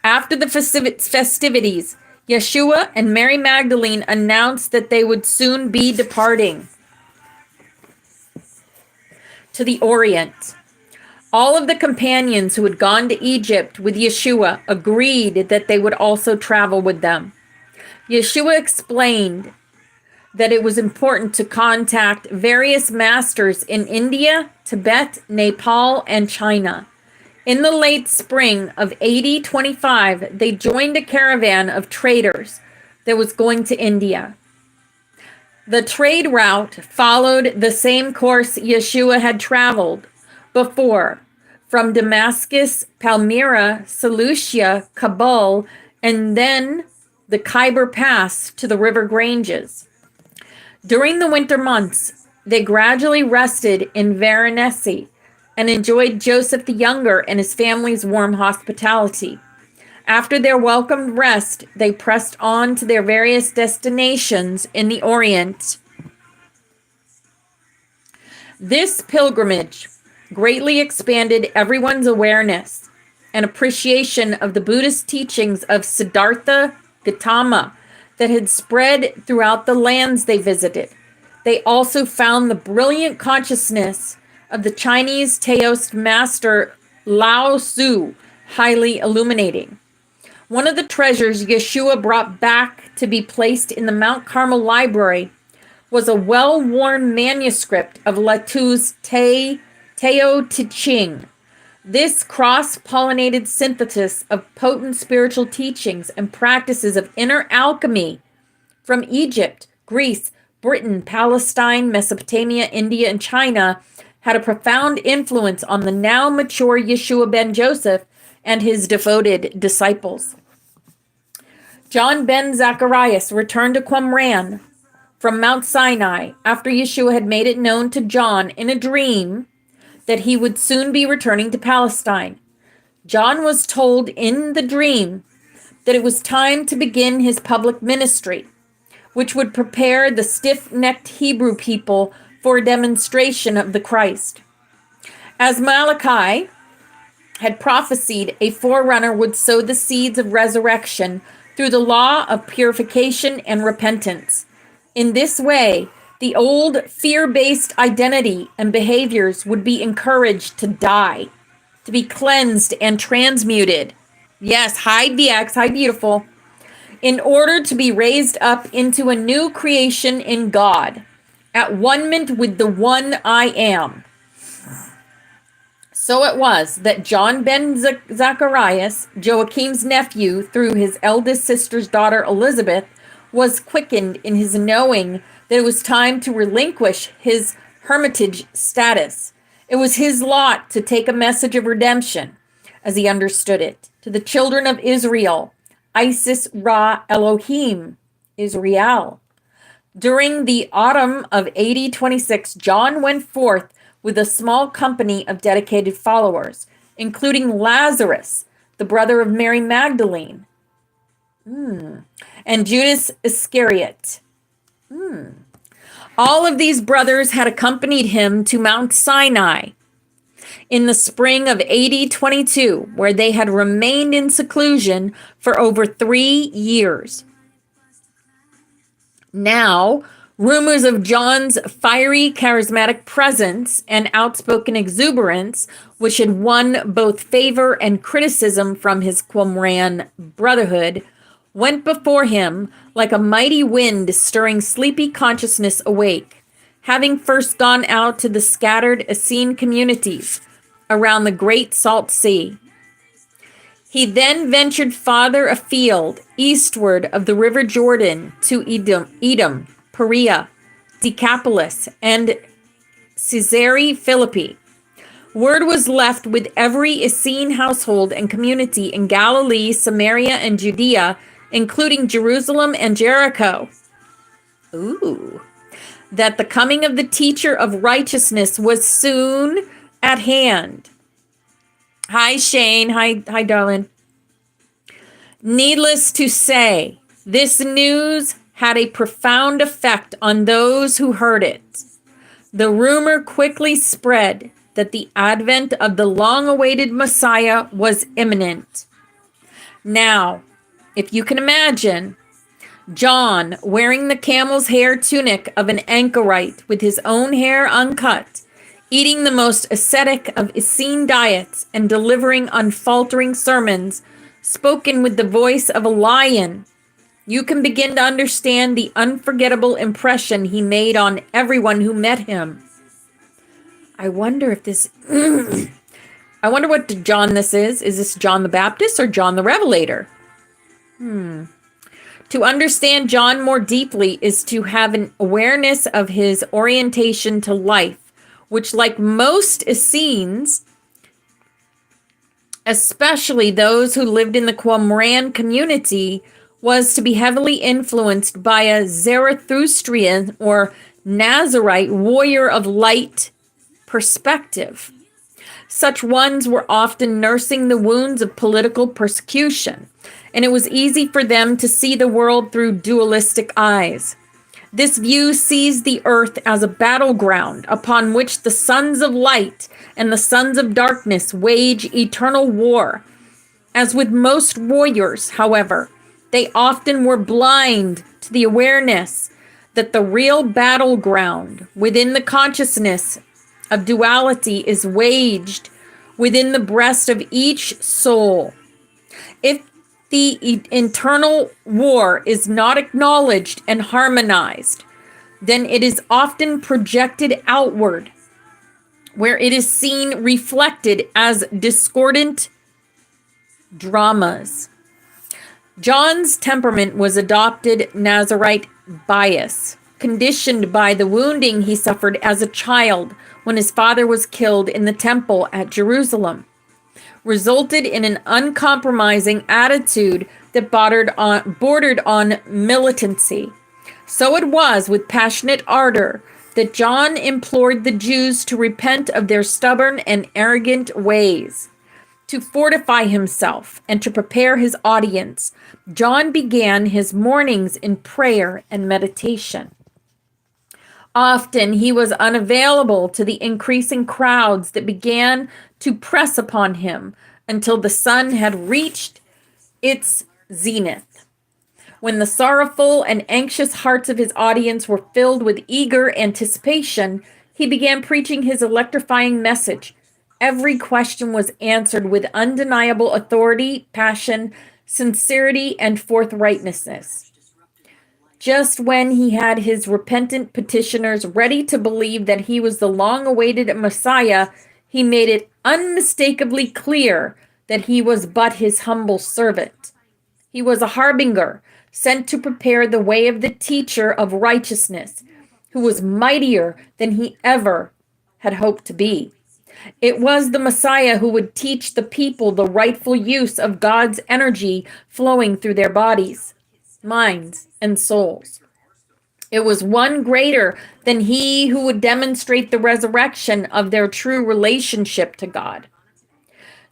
After the festivities, Yeshua and Mary Magdalene announced that they would soon be departing to the Orient. All of the companions who had gone to Egypt with Yeshua agreed that they would also travel with them. Yeshua explained that it was important to contact various masters in India, Tibet, Nepal, and China. In the late spring of AD 25, they joined a caravan of traders that was going to India. The trade route followed the same course Yeshua had traveled, before, from Damascus, Palmyra, Seleucia, Kabul, and then the Khyber Pass to the river Ganges. During the winter months, they gradually rested in Varanasi and enjoyed Joseph the Younger and his family's warm hospitality. After their welcomed rest, they pressed on to their various destinations in the Orient. This pilgrimage greatly expanded everyone's awareness and appreciation of the Buddhist teachings of Siddhartha Gautama that had spread throughout the lands they visited. They also found the brilliant consciousness of the Chinese Taoist master Lao Tzu highly illuminating. One of the treasures Yeshua brought back to be placed in the Mount Carmel Library was a well-worn manuscript of Latu's Tao Te Ching. This cross-pollinated synthesis of potent spiritual teachings and practices of inner alchemy from Egypt, Greece, Britain, Palestine, Mesopotamia, India, and China had a profound influence on the now mature Yeshua ben Joseph and his devoted disciples. John ben Zacharias returned to Qumran from Mount Sinai after Yeshua had made it known to John in a dream that he would soon be returning to Palestine. John was told in the dream that it was time to begin his public ministry, which would prepare the stiff-necked Hebrew people for a demonstration of the Christ. As Malachi had prophesied, a forerunner would sow the seeds of resurrection through the law of purification and repentance. In this way, the old fear-based identity and behaviors would be encouraged to die, to be cleansed and transmuted. Yes, hi VX, hi beautiful. In order to be raised up into a new creation in God, at one-ment with the one I am. So it was that John ben Zacharias, Joachim's nephew through his eldest sister's daughter Elizabeth, was quickened in his knowing that it was time to relinquish his hermitage status. It was his lot to take a message of redemption, as he understood it, to the children of Israel, Isis Ra Elohim, Israel. During the autumn of AD 26, John went forth with a small company of dedicated followers, including Lazarus, the brother of Mary Magdalene, and Judas Iscariot. All of these brothers had accompanied him to Mount Sinai in the spring of AD 22, where they had remained in seclusion for over 3 years. Now, rumors of John's fiery, charismatic presence and outspoken exuberance, which had won both favor and criticism from his Qumran brotherhood, went before him like a mighty wind stirring sleepy consciousness awake, having first gone out to the scattered Essene communities around the Great Salt Sea. He then ventured farther afield, eastward of the river Jordan, to Edom, Perea, Decapolis, and Caesarea Philippi. Word was left with every Essene household and community in Galilee, Samaria, and Judea, including Jerusalem and Jericho, that the coming of the teacher of righteousness was soon at hand. Hi, Shane. Hi, darling. Needless to say, this news had a profound effect on those who heard it. The rumor quickly spread that the advent of the long-awaited Messiah was imminent. Now, if you can imagine, John wearing the camel's hair tunic of an anchorite with his own hair uncut, eating the most ascetic of Essene diets and delivering unfaltering sermons spoken with the voice of a lion, you can begin to understand the unforgettable impression he made on everyone who met him. I wonder if this... I wonder what John this is. Is this John the Baptist or John the Revelator? To understand John more deeply is to have an awareness of his orientation to life, which, like most Essenes, especially those who lived in the Qumran community, was to be heavily influenced by a Zarathustrian or Nazarite warrior of light perspective. Such ones were often nursing the wounds of political persecution, and it was easy for them to see the world through dualistic eyes. This view sees the earth as a battleground upon which the sons of light and the sons of darkness wage eternal war. As with most warriors, however, they often were blind to the awareness that the real battleground within the consciousness of duality is waged within the breast of each soul. If the internal war is not acknowledged and harmonized, then it is often projected outward, where it is seen reflected as discordant dramas. John's temperament was adopted Nazarite bias, conditioned by the wounding he suffered as a child when his father was killed in the temple at Jerusalem, resulted in an uncompromising attitude that bordered on militancy. So it was with passionate ardor that John implored the Jews to repent of their stubborn and arrogant ways. To fortify himself and to prepare his audience, John began his mornings in prayer and meditation. Often he was unavailable to the increasing crowds that began to press upon him until the sun had reached its zenith. When the sorrowful and anxious hearts of his audience were filled with eager anticipation, he began preaching his electrifying message. Every question was answered with undeniable authority, passion, sincerity, and forthrightness. Just when he had his repentant petitioners ready to believe that he was the long-awaited Messiah, he made it unmistakably clear that he was but his humble servant. He was a harbinger, sent to prepare the way of the teacher of righteousness, who was mightier than he ever had hoped to be. It was the Messiah who would teach the people the rightful use of God's energy flowing through their bodies, minds, and souls. It was one greater than he who would demonstrate the resurrection of their true relationship to God.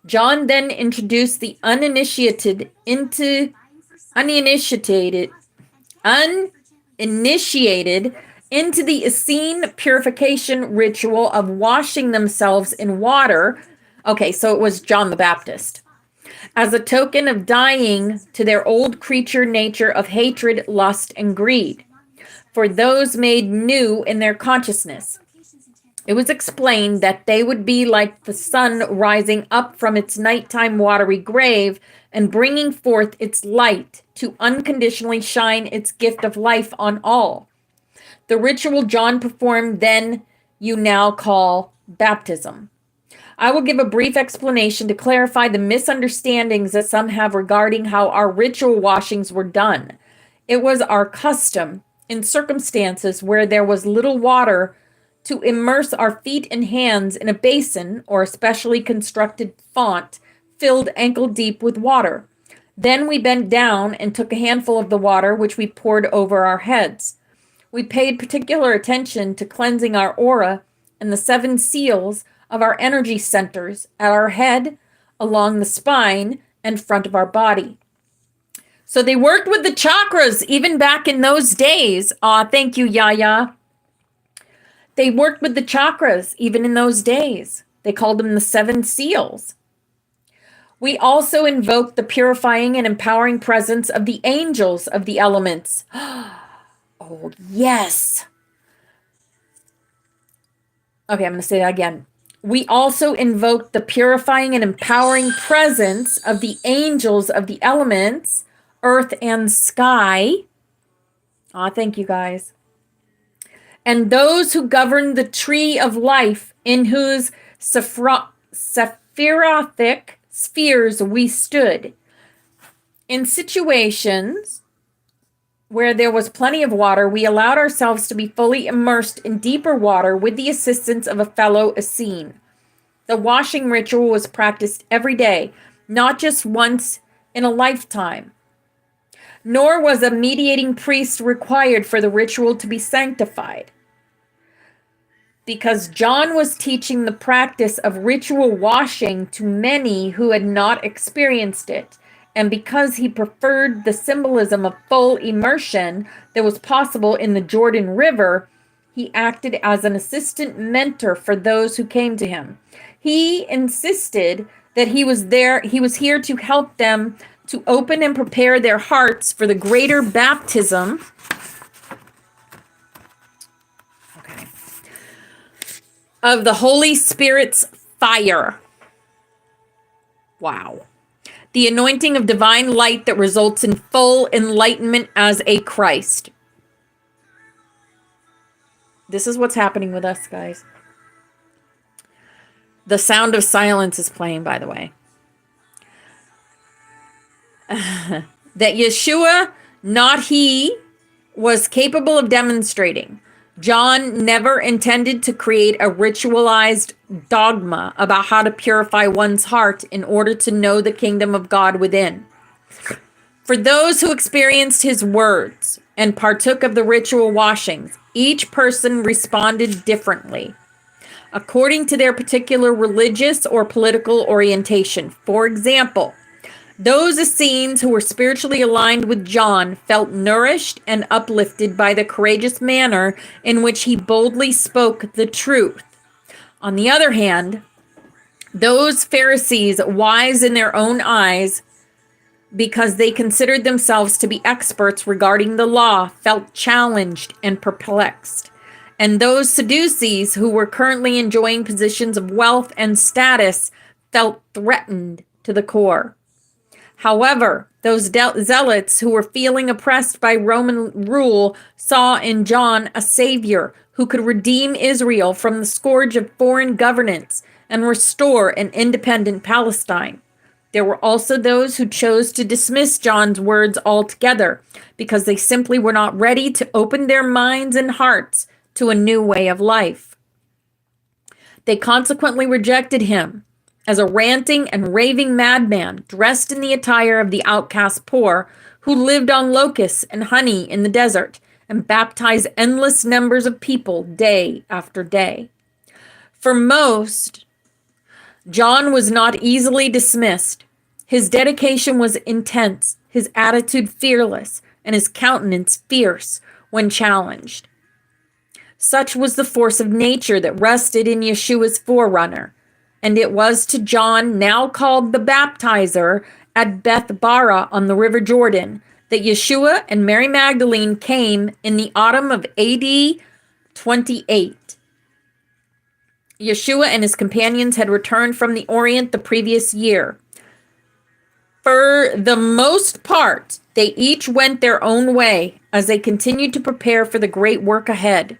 John then introduced the uninitiated into the Essene purification ritual of washing themselves in water. Okay, so it was John the Baptist. As a token of dying to their old creature nature of hatred, lust, and greed, for those made new in their consciousness. It was explained that they would be like the sun rising up from its nighttime watery grave and bringing forth its light to unconditionally shine its gift of life on all. The ritual John performed then you now call baptism. I will give a brief explanation to clarify the misunderstandings that some have regarding how our ritual washings were done. It was our custom, in circumstances where there was little water, to immerse our feet and hands in a basin or a specially constructed font filled ankle deep with water. Then we bent down and took a handful of the water, which we poured over our heads. We paid particular attention to cleansing our aura and the 7 seals of our energy centers at our head, along the spine, and front of our body. So they worked with the chakras even back in those days. Thank you, Yaya. They worked with the chakras even in those days. They called them the 7 seals. We also invoked the purifying and empowering presence of the angels of the elements. Oh, yes. Okay, I'm going to say that again. We also invoked the purifying and empowering presence of the angels of the elements, earth and sky. Thank you, guys. And those who govern the tree of life, in whose sephirothic spheres we stood. In situations where there was plenty of water, we allowed ourselves to be fully immersed in deeper water with the assistance of a fellow Essene. The washing ritual was practiced every day, not just once in a lifetime. Nor was a mediating priest required for the ritual to be sanctified, because John was teaching the practice of ritual washing to many who had not experienced it, and because he preferred the symbolism of full immersion that was possible in the Jordan River, he acted as an assistant mentor for those who came to him. He insisted that he was here to help them to open and prepare their hearts for the greater baptism. Okay. Of the Holy Spirit's fire. Wow. The anointing of divine light that results in full enlightenment as a Christ. This is what's happening with us, guys. The sound of silence is playing, by the way. That Yeshua, not he, was capable of demonstrating. John never intended to create a ritualized dogma about how to purify one's heart in order to know the kingdom of God within. For those who experienced his words and partook of the ritual washings, each person responded differently, according to their particular religious or political orientation. For example, those Essenes who were spiritually aligned with John felt nourished and uplifted by the courageous manner in which he boldly spoke the truth. On the other hand, those Pharisees, wise in their own eyes, because they considered themselves to be experts regarding the law, felt challenged and perplexed. And those Sadducees, who were currently enjoying positions of wealth and status, felt threatened to the core. However, those zealots who were feeling oppressed by Roman rule saw in John a savior who could redeem Israel from the scourge of foreign governance and restore an independent Palestine. There were also those who chose to dismiss John's words altogether because they simply were not ready to open their minds and hearts to a new way of life. They consequently rejected him as a ranting and raving madman dressed in the attire of the outcast poor who lived on locusts and honey in the desert and baptized endless numbers of people day after day. For most, John was not easily dismissed. His dedication was intense, his attitude fearless, and his countenance fierce when challenged. Such was the force of nature that rested in Yeshua's forerunner, and it was to John, now called the Baptizer, at Beth Bara on the River Jordan, that Yeshua and Mary Magdalene came in the autumn of AD 28. Yeshua and his companions had returned from the Orient the previous year. For the most part, they each went their own way as they continued to prepare for the great work ahead.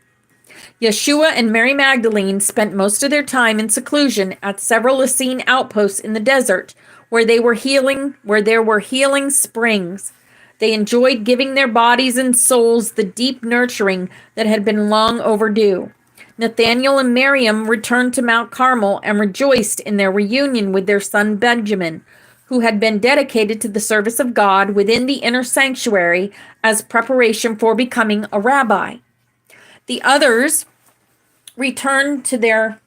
Yeshua and Mary Magdalene spent most of their time in seclusion at several Essene outposts in the desert where there were healing springs. They enjoyed giving their bodies and souls the deep nurturing that had been long overdue. Nathanael and Miriam returned to Mount Carmel and rejoiced in their reunion with their son Benjamin, who had been dedicated to the service of God within the inner sanctuary as preparation for becoming a rabbi. The others returned to their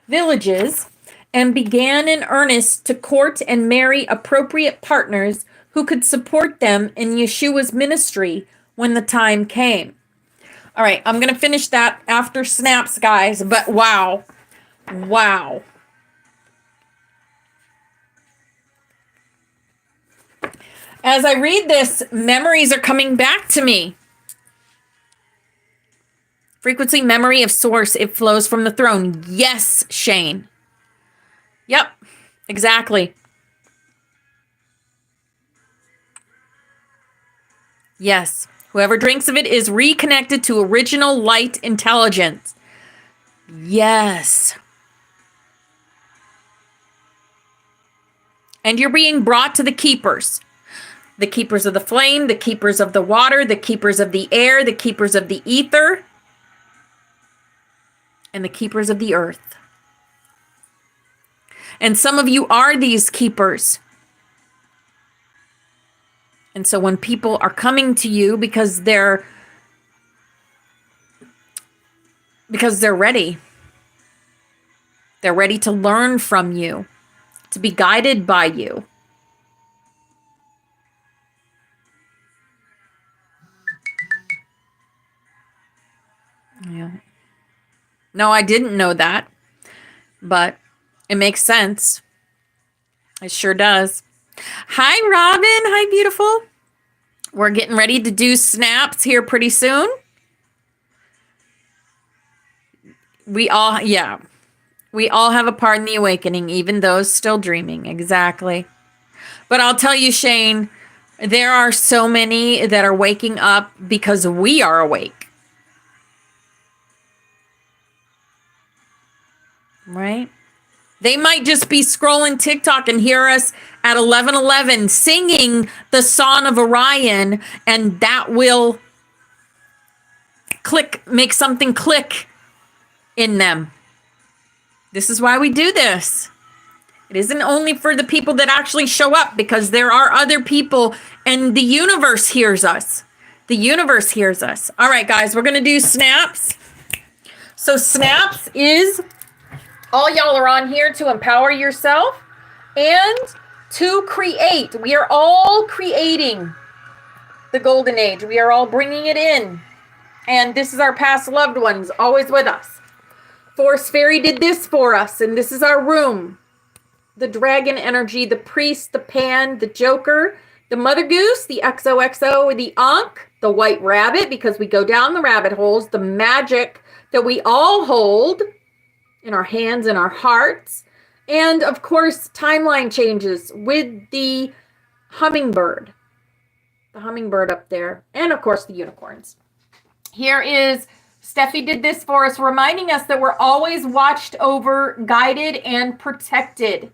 villages and began in earnest to court and marry appropriate partners who could support them in Yeshua's ministry when the time came. All right, I'm going to finish that after snaps, guys, but wow. Wow. As I read this, memories are coming back to me. Frequency, memory of source, it flows from the throne. Yes, Shane. Yep, exactly. Yes, whoever drinks of it is reconnected to original light intelligence. Yes. And you're being brought to the keepers. the keepers of the flame, the keepers of the water, the keepers of the air, the keepers of the ether, and the keepers of the earth. And some of you are these keepers. And so when people are coming to you because they're ready. They're ready to learn from you, to be guided by you. Yeah. No, I didn't know that, but it makes sense. It sure does. Hi, Robin. Hi, beautiful. We're getting ready to do snaps here pretty soon. We all have a part in the awakening, even those still dreaming. Exactly. But I'll tell you, Shane, there are so many that are waking up because we are awake. Right? They might just be scrolling TikTok and hear us at 11:11 singing the Psonn of Orion, and that will make something click in them. This is why we do this. It isn't only for the people that actually show up, because there are other people and the universe hears us. The universe hears us. All right, guys, we're going to do snaps. So snaps is all y'all are on here to empower yourself and to create. We are all creating the golden age. We are all bringing it in. And this is our past loved ones, always with us. Force Fairy did this for us, and this is our room. The dragon energy, the priest, the pan, the joker, the mother goose, the XOXO, the Ankh, the white rabbit, because we go down the rabbit holes, the magic that we all hold in our hands and our hearts. And of course, timeline changes with the hummingbird. The hummingbird up there. And of course, the unicorns. Here is, Steffi did this for us, reminding us that we're always watched over, guided, and protected.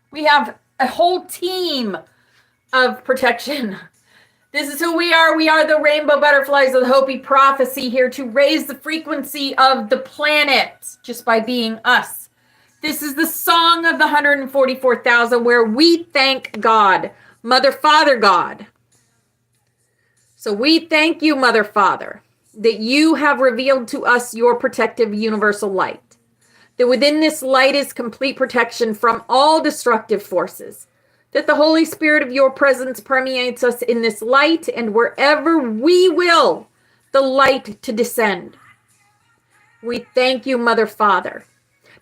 We have a whole team of protection. This is who we are. We are the rainbow butterflies of the Hopi prophecy, here to raise the frequency of the planet just by being us. This is the song of the 144,000, where we thank God, Mother, Father, God. So we thank you, Mother, Father, that you have revealed to us your protective universal light. That within this light is complete protection from all destructive forces. That the Holy Spirit of your presence permeates us in this light, and wherever we will, the light to descend. We thank you, Mother, Father,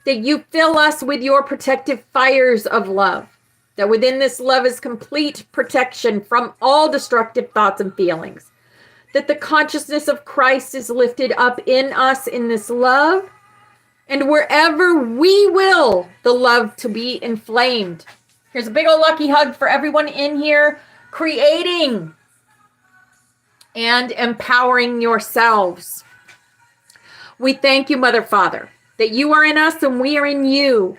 that you fill us with your protective fires of love. That within this love is complete protection from all destructive thoughts and feelings. That the consciousness of Christ is lifted up in us in this love. And wherever we will, the love to be inflamed. Here's a big old lucky hug for everyone in here, creating and empowering yourselves. We thank you, Mother, Father, that you are in us and we are in you.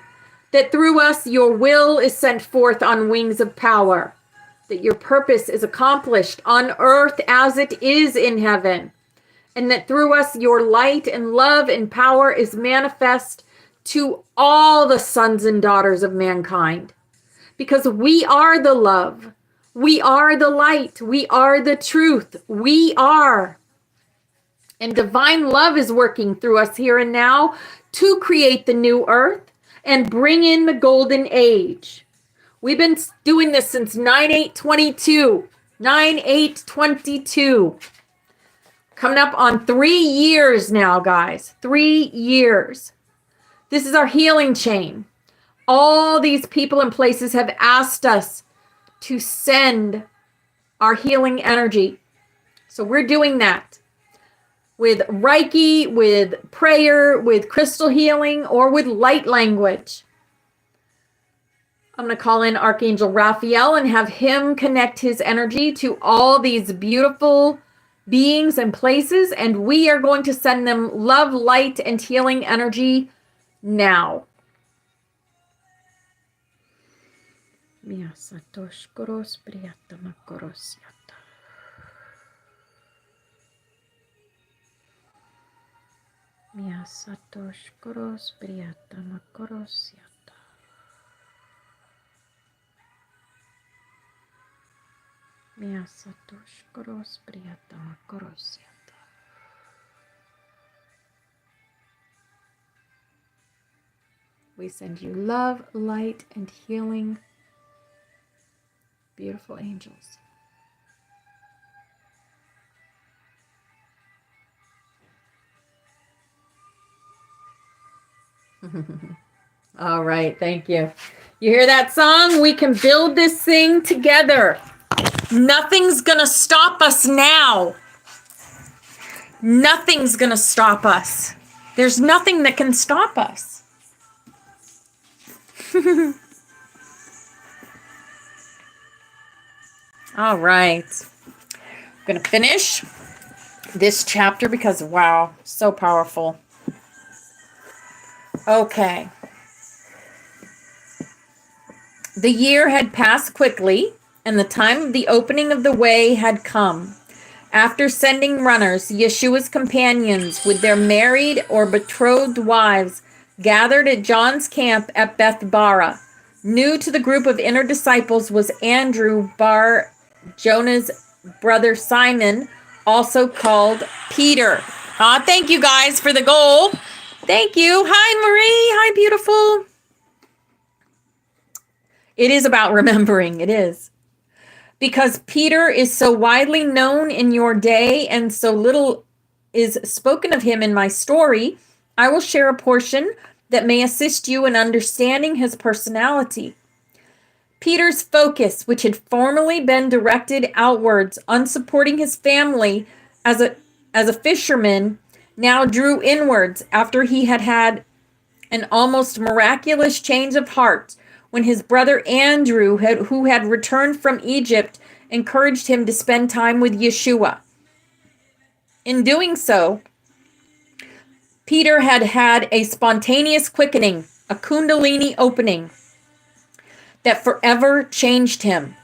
That through us, your will is sent forth on wings of power. That your purpose is accomplished on earth as it is in heaven. And that through us, your light and love and power is manifest to all the sons and daughters of mankind. Because we are the love. We are the light. We are the truth. We are. And divine love is working through us here and now to create the new earth and bring in the golden age. We've been doing this since 9/8/22. 9/8/22. Coming up on 3 years now, guys. 3 years. This is our healing chain. All these people and places have asked us to send our healing energy. So we're doing that with Reiki, with prayer, with crystal healing, or with light language. I'm going to call in Archangel Raphael and have him connect his energy to all these beautiful beings and places, and we are going to send them love, light, and healing energy now. Miasatosh koros priata makorosiata. Miasatosh koros priata makorosiata. Miasatosh koros priata makorosiata. We send you love, light, and healing, beautiful angels. All right, thank you. You hear that song? We can build this thing together. Nothing's gonna stop us now. Nothing's gonna stop us. There's nothing that can stop us. All right. I'm gonna finish this chapter because, wow, so powerful. Okay. The year had passed quickly, and the time of the opening of the way had come. After sending runners, Yeshua's companions with their married or betrothed wives gathered at John's camp at Beth Bara. New to the group of inner disciples was Andrew Bar Jonah's brother Simon, also called Peter. Thank you guys for the goal. Thank you. Hi, Marie. Hi, beautiful. It is about remembering. It is. Because Peter is so widely known in your day and so little is spoken of him in my story, I will share a portion that may assist you in understanding his personality. Peter's focus, which had formerly been directed outwards on supporting his family as a fisherman, now drew inwards after he had had an almost miraculous change of heart when his brother Andrew, who had returned from Egypt, encouraged him to spend time with Yeshua. In doing so, Peter had had a spontaneous quickening, a kundalini opening that forever changed him.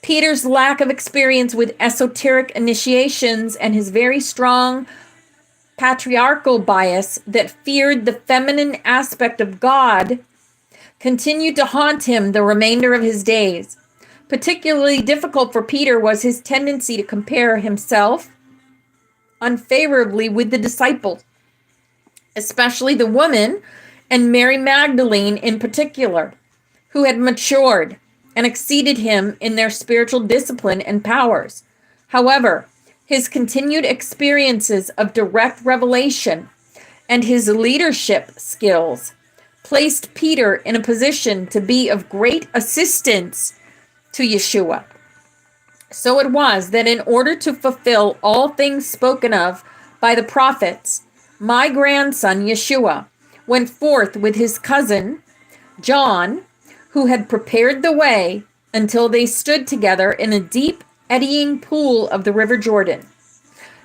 Peter's lack of experience with esoteric initiations and his very strong patriarchal bias that feared the feminine aspect of God continued to haunt him the remainder of his days. Particularly difficult for Peter was his tendency to compare himself unfavorably with the disciples, especially the woman and Mary Magdalene in particular, who had matured and exceeded him in their spiritual discipline and powers. However, his continued experiences of direct revelation and his leadership skills placed Peter in a position to be of great assistance to Yeshua. So it was that in order to fulfill all things spoken of by the prophets, my grandson Yeshua went forth with his cousin John, who had prepared the way until they stood together in a deep, eddying pool of the river Jordan.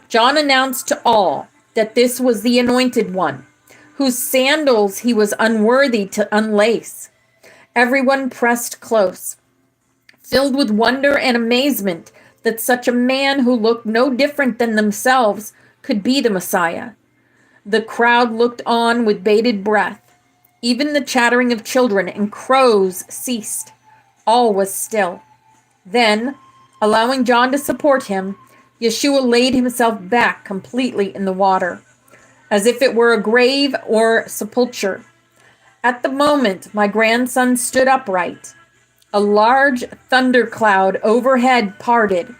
John announced to all that this was the anointed one, whose sandals he was unworthy to unlace. Everyone pressed close, filled with wonder and amazement that such a man who looked no different than themselves could be the Messiah. The crowd looked on with bated breath. Even the chattering of children and crows ceased. All was still. Then, allowing John to support him, Yeshua laid himself back completely in the water, as if it were a grave or sepulchre. At the moment, my grandson stood upright. A large thundercloud overhead parted,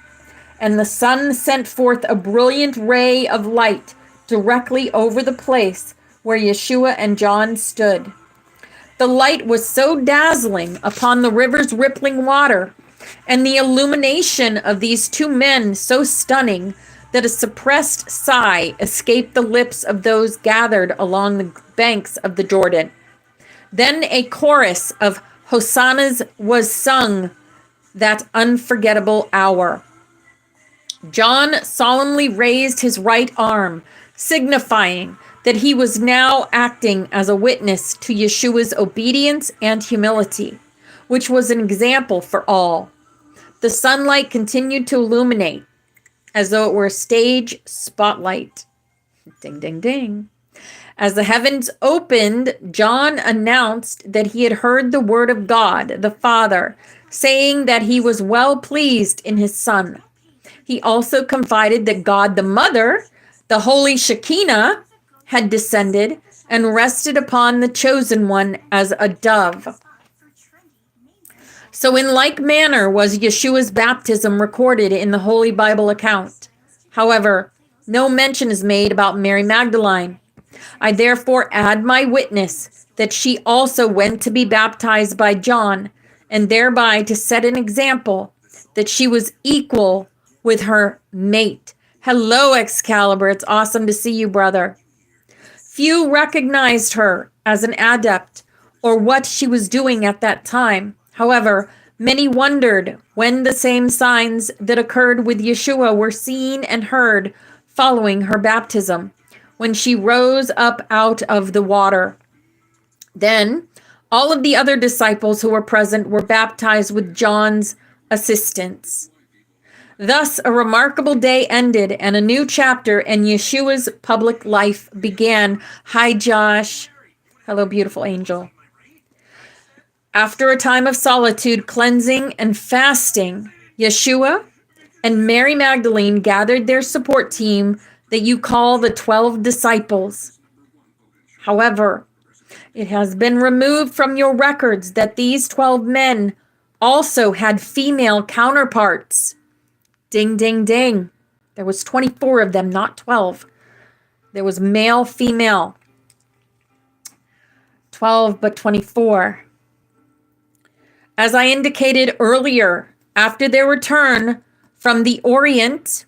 and the sun sent forth a brilliant ray of light directly over the place where Yeshua and John stood. The light was so dazzling upon the river's rippling water, and the illumination of these two men so stunning, that a suppressed sigh escaped the lips of those gathered along the banks of the Jordan. Then a chorus of hosannas was sung that unforgettable hour. John solemnly raised his right arm, signifying that he was now acting as a witness to Yeshua's obedience and humility. which was an example for all. The sunlight continued to illuminate as though it were a stage spotlight. Ding, ding, ding. As the heavens opened, John announced that he had heard the word of God, the Father, saying that he was well pleased in his Son. He also confided that God the Mother, the Holy Shekinah, had descended and rested upon the chosen one as a dove. So in like manner was Yeshua's baptism recorded in the Holy Bible account. However, no mention is made about Mary Magdalene. I therefore add my witness that she also went to be baptized by John, and thereby to set an example that she was equal with her mate. Hello, Excalibur. It's awesome to see you, brother. Few recognized her as an adept or what she was doing at that time. However, many wondered when the same signs that occurred with Yeshua were seen and heard following her baptism, when she rose up out of the water. Then all of the other disciples who were present were baptized with John's assistance. Thus, a remarkable day ended and a new chapter in Yeshua's public life began. Hi, Josh. Hello, beautiful angel. After a time of solitude, cleansing, and fasting, Yeshua and Mary Magdalene gathered their support team that you call the 12 disciples. However, it has been removed from your records that these 12 men also had female counterparts. Ding, ding, ding. There was 24 of them, not 12. There was male, female. 12, but 24. As I indicated earlier, after their return from the Orient,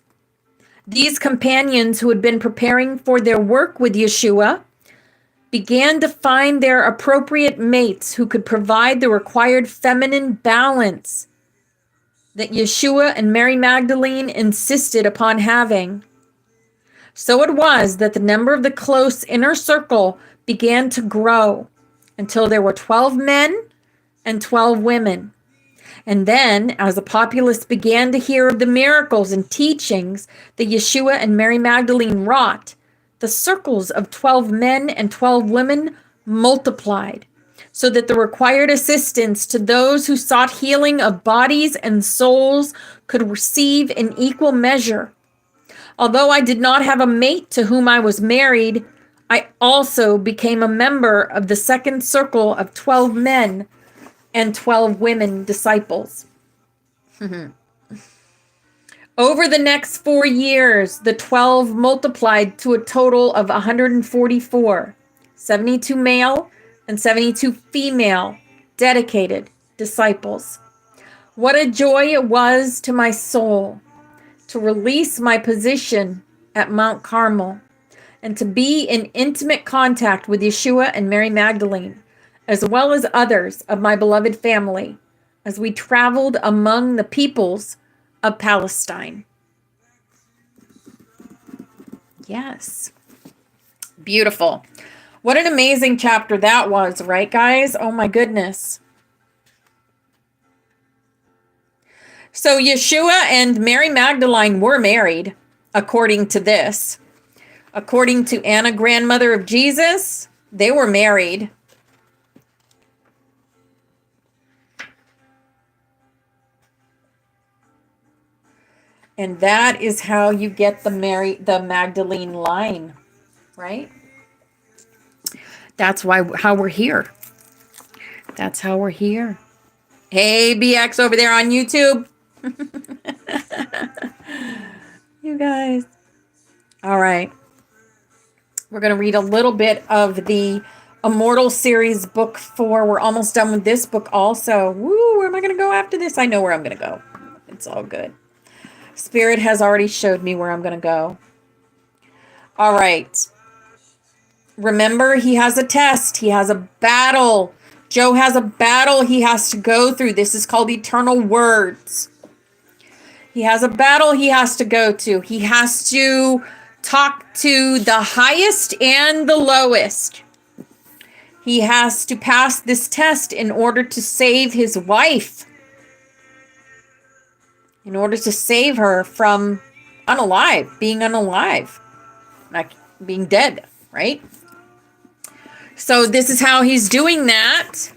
these companions who had been preparing for their work with Yeshua began to find their appropriate mates who could provide the required feminine balance that Yeshua and Mary Magdalene insisted upon having. So it was that the number of the close inner circle began to grow until there were 12 men and 12 women. And then, as the populace began to hear of the miracles and teachings that Yeshua and Mary Magdalene wrought, the circles of 12 men and 12 women multiplied, so that the required assistance to those who sought healing of bodies and souls could receive in equal measure. Although I did not have a mate to whom I was married, I also became a member of the second circle of 12 men and 12 women disciples. Over the next 4 years, the 12 multiplied to a total of 144, 72 male and 72 female dedicated disciples. What a joy it was to my soul to release my position at Mount Carmel and to be in intimate contact with Yeshua and Mary Magdalene, as well as others of my beloved family, as we traveled among the peoples of Palestine. Yes. Beautiful. What an amazing chapter that was, right, guys? Oh my goodness. So Yeshua and Mary Magdalene were married, according to this. According to Anna, grandmother of Jesus, they were married. And that is how you get the Magdalene line, right? That's how we're here. That's how we're here. Hey, BX over there on YouTube. You guys. All right. We're going to read a little bit of the Immortal Series, Book 4. We're almost done with this book also. Woo, where am I going to go after this? I know where I'm going to go. It's all good. Spirit has already showed me where I'm going to go. All right. Remember, he has a test. He has a battle. Joe has a battle he has to go through. This is called eternal words. He has a battle he has to go to. He has to talk to the highest and the lowest. He has to pass this test in order to save his wife, in order to save her from being unalive, like being dead, right? So this is how he's doing that.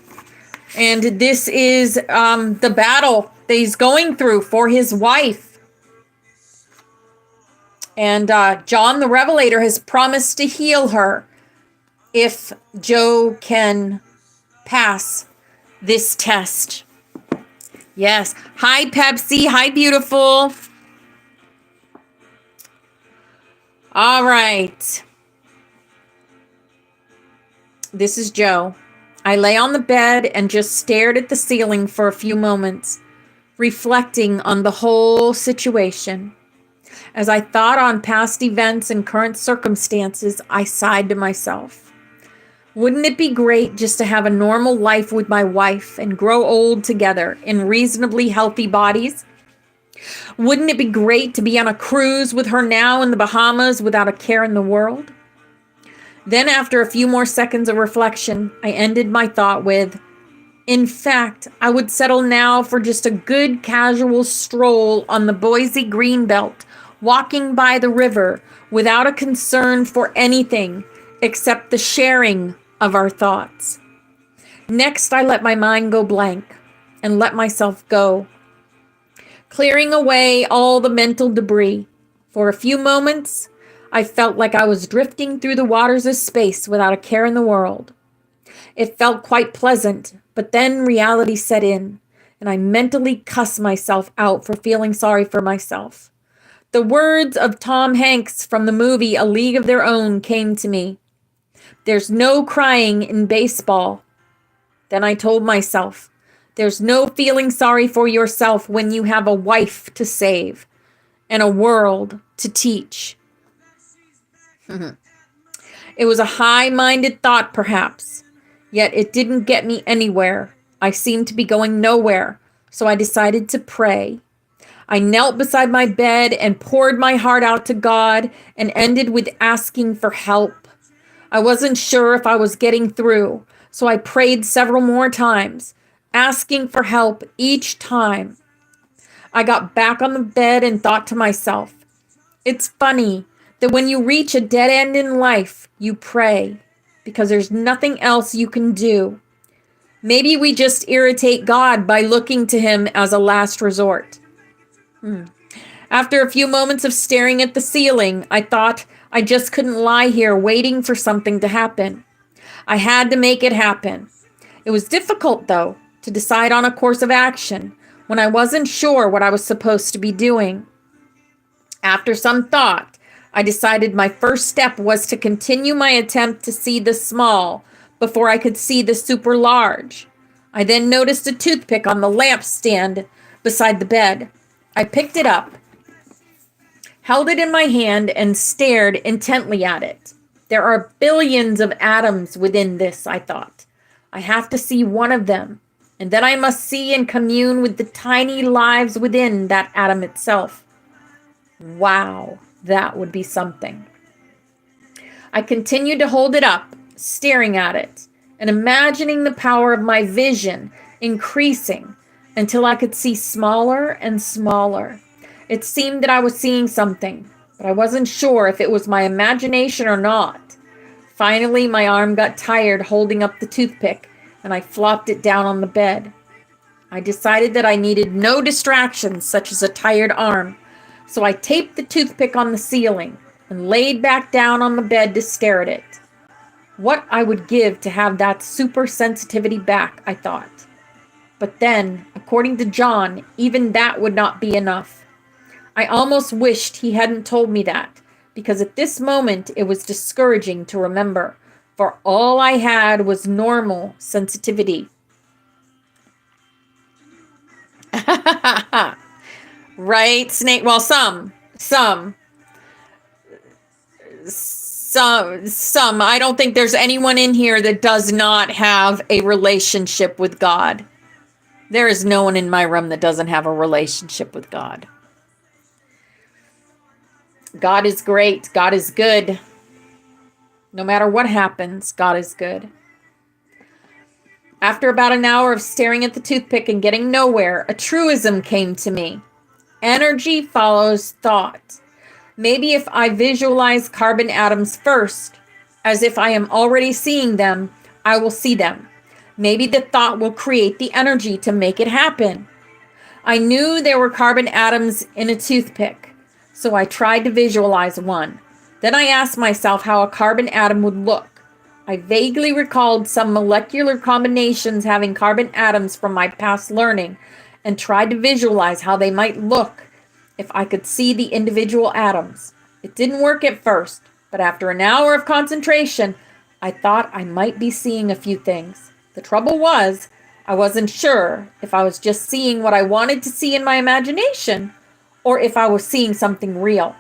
And this is the battle that he's going through for his wife. And John the Revelator has promised to heal her if Joe can pass this test. Yes. Hi, Pepsi. Hi, beautiful. All right. This is Joe. I lay on the bed and just stared at the ceiling for a few moments, reflecting on the whole situation. As I thought on past events and current circumstances, I sighed to myself. Wouldn't it be great just to have a normal life with my wife and grow old together in reasonably healthy bodies? Wouldn't it be great to be on a cruise with her now in the Bahamas without a care in the world? Then, after a few more seconds of reflection, I ended my thought with, in fact, I would settle now for just a good casual stroll on the Boise Greenbelt, walking by the river without a concern for anything except the sharing of our thoughts. Next, I let my mind go blank and let myself go, clearing away all the mental debris. For a few moments, I felt like I was drifting through the waters of space without a care in the world. It felt quite pleasant, but then reality set in, and I mentally cussed myself out for feeling sorry for myself. The words of Tom Hanks from the movie A League of Their Own came to me. There's no crying in baseball. Then I told myself, there's no feeling sorry for yourself when you have a wife to save and a world to teach. It was a high-minded thought, perhaps, yet it didn't get me anywhere. I seemed to be going nowhere, so I decided to pray. I knelt beside my bed and poured my heart out to God and ended with asking for help. I wasn't sure if I was getting through, so I prayed several more times, asking for help each time. I got back on the bed and thought to myself, it's funny that when you reach a dead end in life, you pray, because there's nothing else you can do. Maybe we just irritate God by looking to him as a last resort. After a few moments of staring at the ceiling, I thought I just couldn't lie here waiting for something to happen. I had to make it happen. It was difficult, though, to decide on a course of action when I wasn't sure what I was supposed to be doing. After some thought, I decided my first step was to continue my attempt to see the small before I could see the super large. I then noticed a toothpick on the lampstand beside the bed. I picked it up, held it in my hand, and stared intently at it. There are billions of atoms within this, I thought. I have to see one of them, and then I must see and commune with the tiny lives within that atom itself. Wow, that would be something. I continued to hold it up, staring at it, and imagining the power of my vision increasing until I could see smaller and smaller. It seemed that I was seeing something, but I wasn't sure if it was my imagination or not. Finally, my arm got tired holding up the toothpick, and I flopped it down on the bed. I decided that I needed no distractions such as a tired arm, so I taped the toothpick on the ceiling and laid back down on the bed to stare at it. What I would give to have that super sensitivity back, I thought. But then, according to John, even that would not be enough. I almost wished he hadn't told me that, because at this moment it was discouraging to remember, for all I had was normal sensitivity. Right, Snake? Well, some. I don't think there's anyone in here that does not have a relationship with God. There is no one in my room that doesn't have a relationship with God. God is great. God is good. No matter what happens, God is good. After about an hour of staring at the toothpick and getting nowhere, a truism came to me. Energy follows thought. Maybe if I visualize carbon atoms first, as if I am already seeing them, I will see them. Maybe the thought will create the energy to make it happen. I knew there were carbon atoms in a toothpick, so I tried to visualize one. Then I asked myself how a carbon atom would look. I vaguely recalled some molecular combinations having carbon atoms from my past learning and tried to visualize how they might look if I could see the individual atoms. It didn't work at first, but after an hour of concentration, I thought I might be seeing a few things. The trouble was, I wasn't sure if I was just seeing what I wanted to see in my imagination or if I was seeing something real.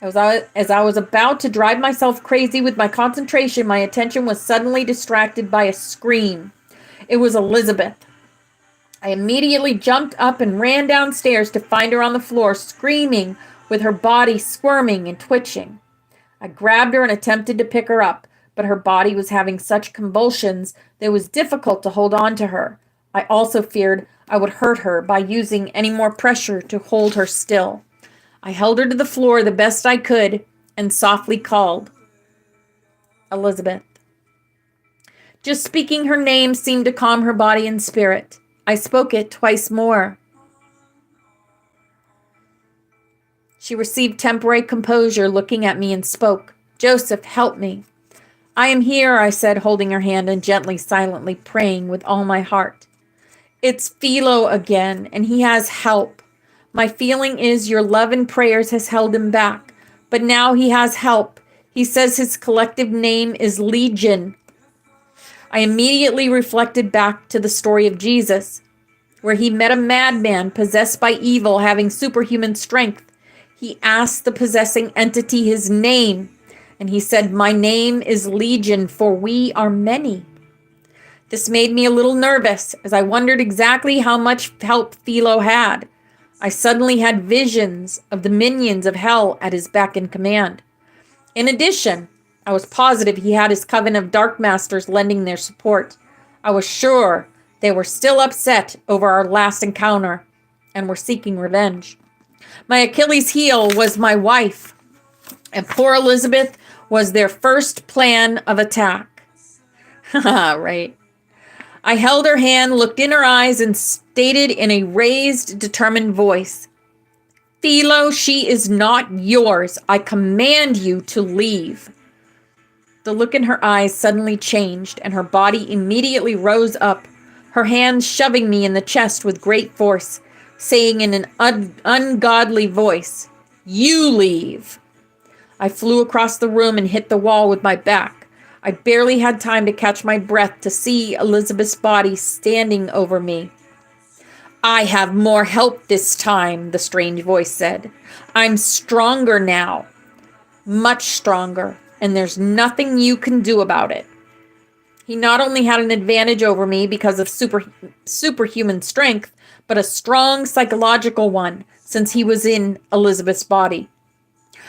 As I was about to drive myself crazy with my concentration, my attention was suddenly distracted by a scream. It was Elizabeth. I immediately jumped up and ran downstairs to find her on the floor, screaming with her body squirming and twitching. I grabbed her and attempted to pick her up, but her body was having such convulsions that it was difficult to hold on to her. I also feared I would hurt her by using any more pressure to hold her still. I held her to the floor the best I could and softly called, Elizabeth. Just speaking her name seemed to calm her body and spirit. I spoke it twice more. She received temporary composure, looking at me, and spoke, Joseph, help me. I am here, I said, holding her hand and gently, silently praying with all my heart. It's Philo again, and he has help. My feeling is your love and prayers has held him back, but now he has help. He says his collective name is Legion. I immediately reflected back to the story of Jesus, where he met a madman possessed by evil having superhuman strength. He asked the possessing entity his name, and he said, My name is Legion, for we are many. This made me a little nervous, as I wondered exactly how much help Philo had. I suddenly had visions of the minions of hell at his beck and command. In addition, I was positive he had his coven of dark masters lending their support. I was sure they were still upset over our last encounter and were seeking revenge. My Achilles heel was my wife, and poor Elizabeth was their first plan of attack. Right. I held her hand, looked in her eyes, and stated in a raised, determined voice, Philo, she is not yours. I command you to leave. The look in her eyes suddenly changed, and her body immediately rose up, her hands shoving me in the chest with great force, saying in an ungodly voice, You leave. I flew across the room and hit the wall with my back. I barely had time to catch my breath to see Elizabeth's body standing over me. I have more help this time, the strange voice said. I'm stronger now, much stronger, and there's nothing you can do about it. He not only had an advantage over me because of superhuman strength, but a strong psychological one, since he was in Elizabeth's body.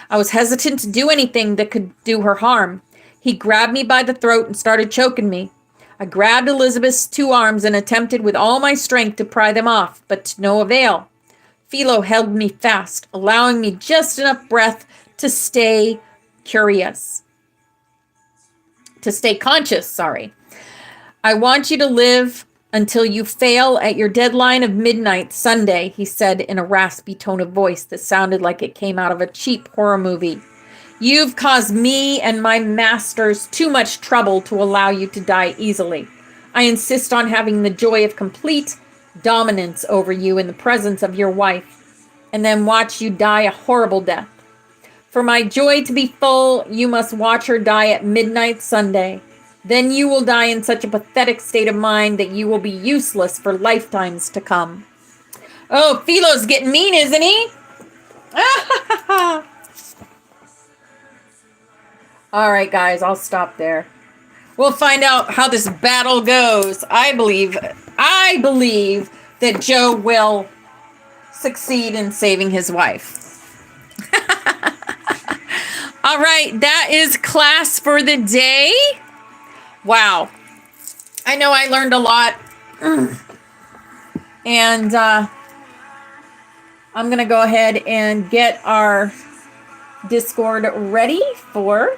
I was hesitant to do anything that could do her harm. He grabbed me by the throat and started choking me. I grabbed Elizabeth's two arms and attempted with all my strength to pry them off, but to no avail. Philo held me fast, allowing me just enough breath to stay conscious. I want you to live until you fail at your deadline of midnight Sunday, he said in a raspy tone of voice that sounded like it came out of a cheap horror movie. You've caused me and my masters too much trouble to allow you to die easily. I insist on having the joy of complete dominance over you in the presence of your wife, and then watch you die a horrible death. For my joy to be full, you must watch her die at midnight Sunday. Then you will die in such a pathetic state of mind that you will be useless for lifetimes to come. Oh, Philo's getting mean, isn't he? All right, guys, I'll stop there. We'll find out how this battle goes. I believe that Joe will succeed in saving his wife. All right, that is class for the day. Wow. I know I learned a lot. And I'm going to go ahead and get our Discord ready for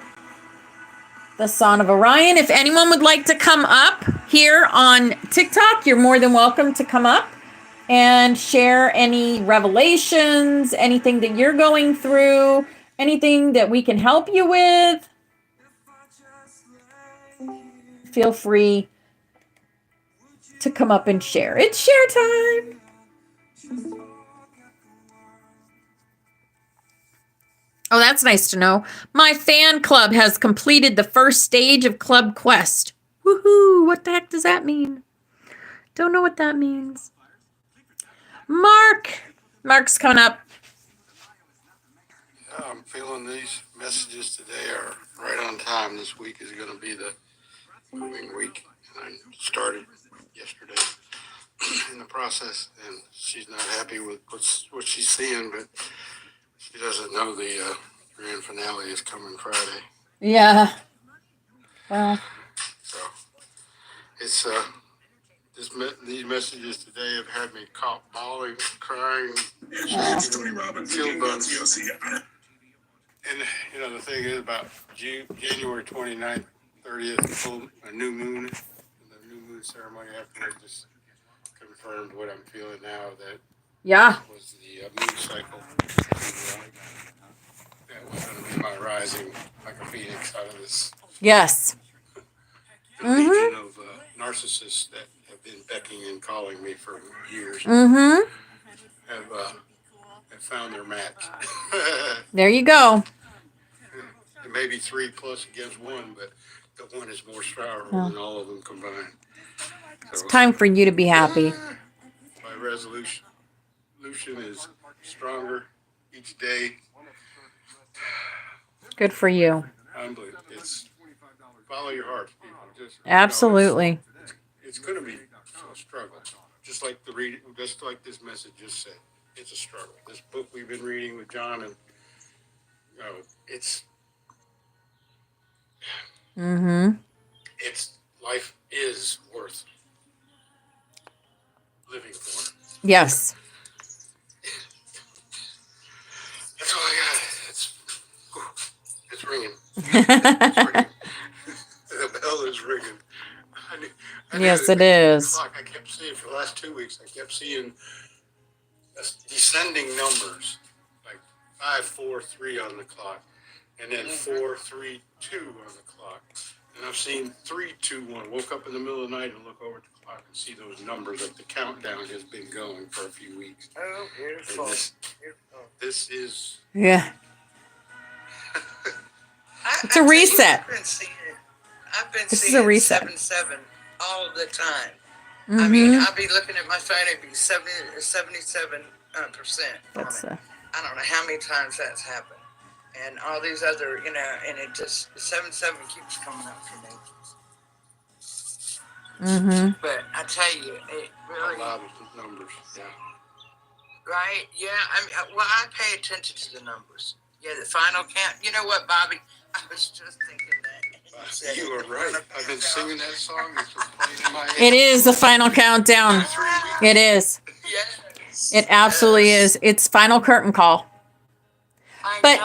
the Psonn of Orion. If anyone would like to come up here on TikTok, you're more than welcome to come up and share any revelations, anything that you're going through, anything that we can help you with. Feel free to come up and share. It's share time. Oh, that's nice to know. My fan club has completed the first stage of Club Quest. Woohoo! What the heck does that mean? Don't know what that means. Mark's coming up. Yeah, I'm feeling these messages today are right on time. This week is going to be the moving week. And I started yesterday in the process, and she's not happy with what she's seeing, but she doesn't know the grand finale is coming Friday. Yeah. Well. So it's these messages today have had me caught bawling, crying, shaking, chill bumps. And you know the thing is about January 29th, 30th, a new moon, and the new moon ceremony after just confirmed what I'm feeling now, that was the moon cycle. That was going to be my rising like a phoenix out of this. Yes. Legion of narcissists that have been beckoning and calling me for years Mm-hmm. have found their match. There you go. It may be 3 plus against 1, but the 1 is more powerful than all of them combined. It's time for you to be happy. My resolution is stronger each day. Good for you. Unbelievable. It's follow your heart, people. Just absolutely. It's going to be a struggle, just like this message just said. It's a struggle. This book we've been reading with John, and it's life is worth living for. Yes. That's all I got. It's ringing. It's ringing. The bell is ringing. Yes, it is. I kept seeing for the last 2 weeks. I kept seeing descending numbers, like 5, 4, 3 on the clock, and then 4, 3, 2 on the clock. And I've seen 3, 2, 1. Woke up in the middle of the night and look over at the clock and see those numbers. Like the countdown has been going for a few weeks. Oh, beautiful. This is. Yeah. It's a reset. I've been This is seeing a reset. 7-7 all the time. I mean, I'll be looking at my phone, it'd be 77%. That's I don't know how many times that's happened. And all these other, and it just, 7-7 keeps coming up for me. But I tell you, it really. A lot of numbers, yeah. Right? Yeah. I pay attention to the numbers. Yeah, the final count. You know what, Bobby? I was just thinking that. You were right. I've been singing that song. It's been playing in my head. It is the final countdown. It is. Yes. It absolutely is. It's final curtain call. But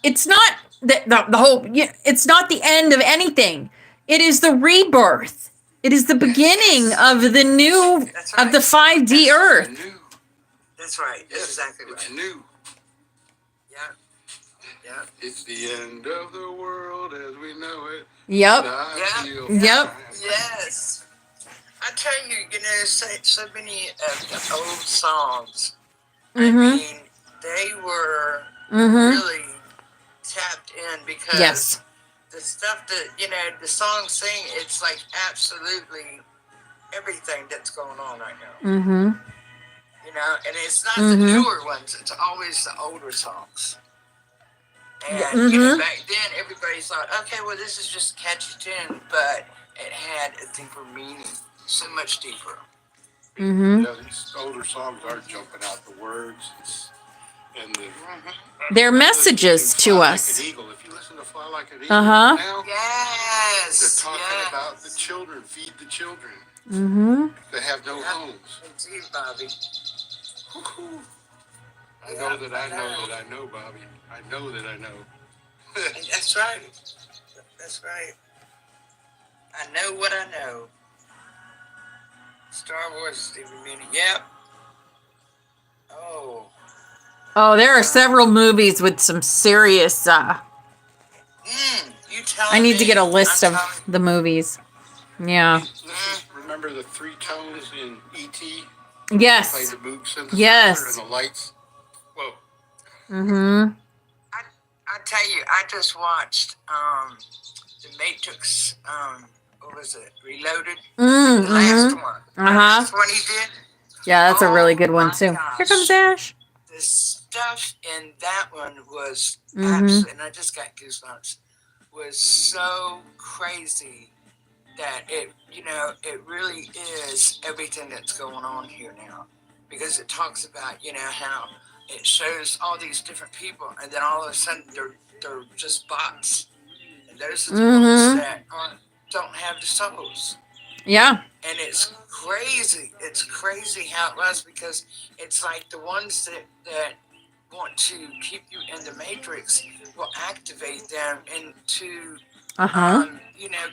it's not the whole. It's not the end of anything. It is the rebirth. It is the beginning of the new of the 5D Earth. That's right. That's exactly right. It's new. Yeah. Yeah. It's the end of the world as we know it. Yep. Yep. Yes. I tell you, so many of the old songs. I mean, they were really tapped in because the stuff that the songs sing, it's like absolutely everything that's going on right now. And it's not the newer ones; it's always the older songs. And back then, everybody thought, okay, well, this is just a catchy tune, but it had a deeper meaning, so much deeper. Yeah, these older songs are jumping out the words. and the They're messages to Fly us. Like an Eagle. If you listen to Fly Like an Eagle Uh-huh. now, Yes. they're talking about the children, feed the children Mm-hmm. that have no homes. Indeed, Bobby. I know that I know that I know, Bobby. I know that I know. That's right. That's right. I know what I know. Star Wars, Stephen Meany. Yep. Oh. Oh, there are several movies with some serious. You tell I me. need to get a list I'm of telling the movies. Yeah. Remember the 3 tones in E.T.? Yes. Played the Moog synthesizer Yes. and the lights. Whoa. Mm-hmm. I tell you, I just watched The Matrix. What was it? Reloaded. The last one. The last one he did. Yeah, that's a really good one my too. gosh. Here comes Ash. The stuff in that one was Mhm. absolutely, and I just got goosebumps, was so crazy that it really is everything that's going on here now. Because it talks about, how it shows all these different people, and then all of a sudden they're just bots. And those are the ones that don't have the souls. Yeah. And it's crazy. It's crazy how it was, because it's like the ones that want to keep you in the matrix will activate them into,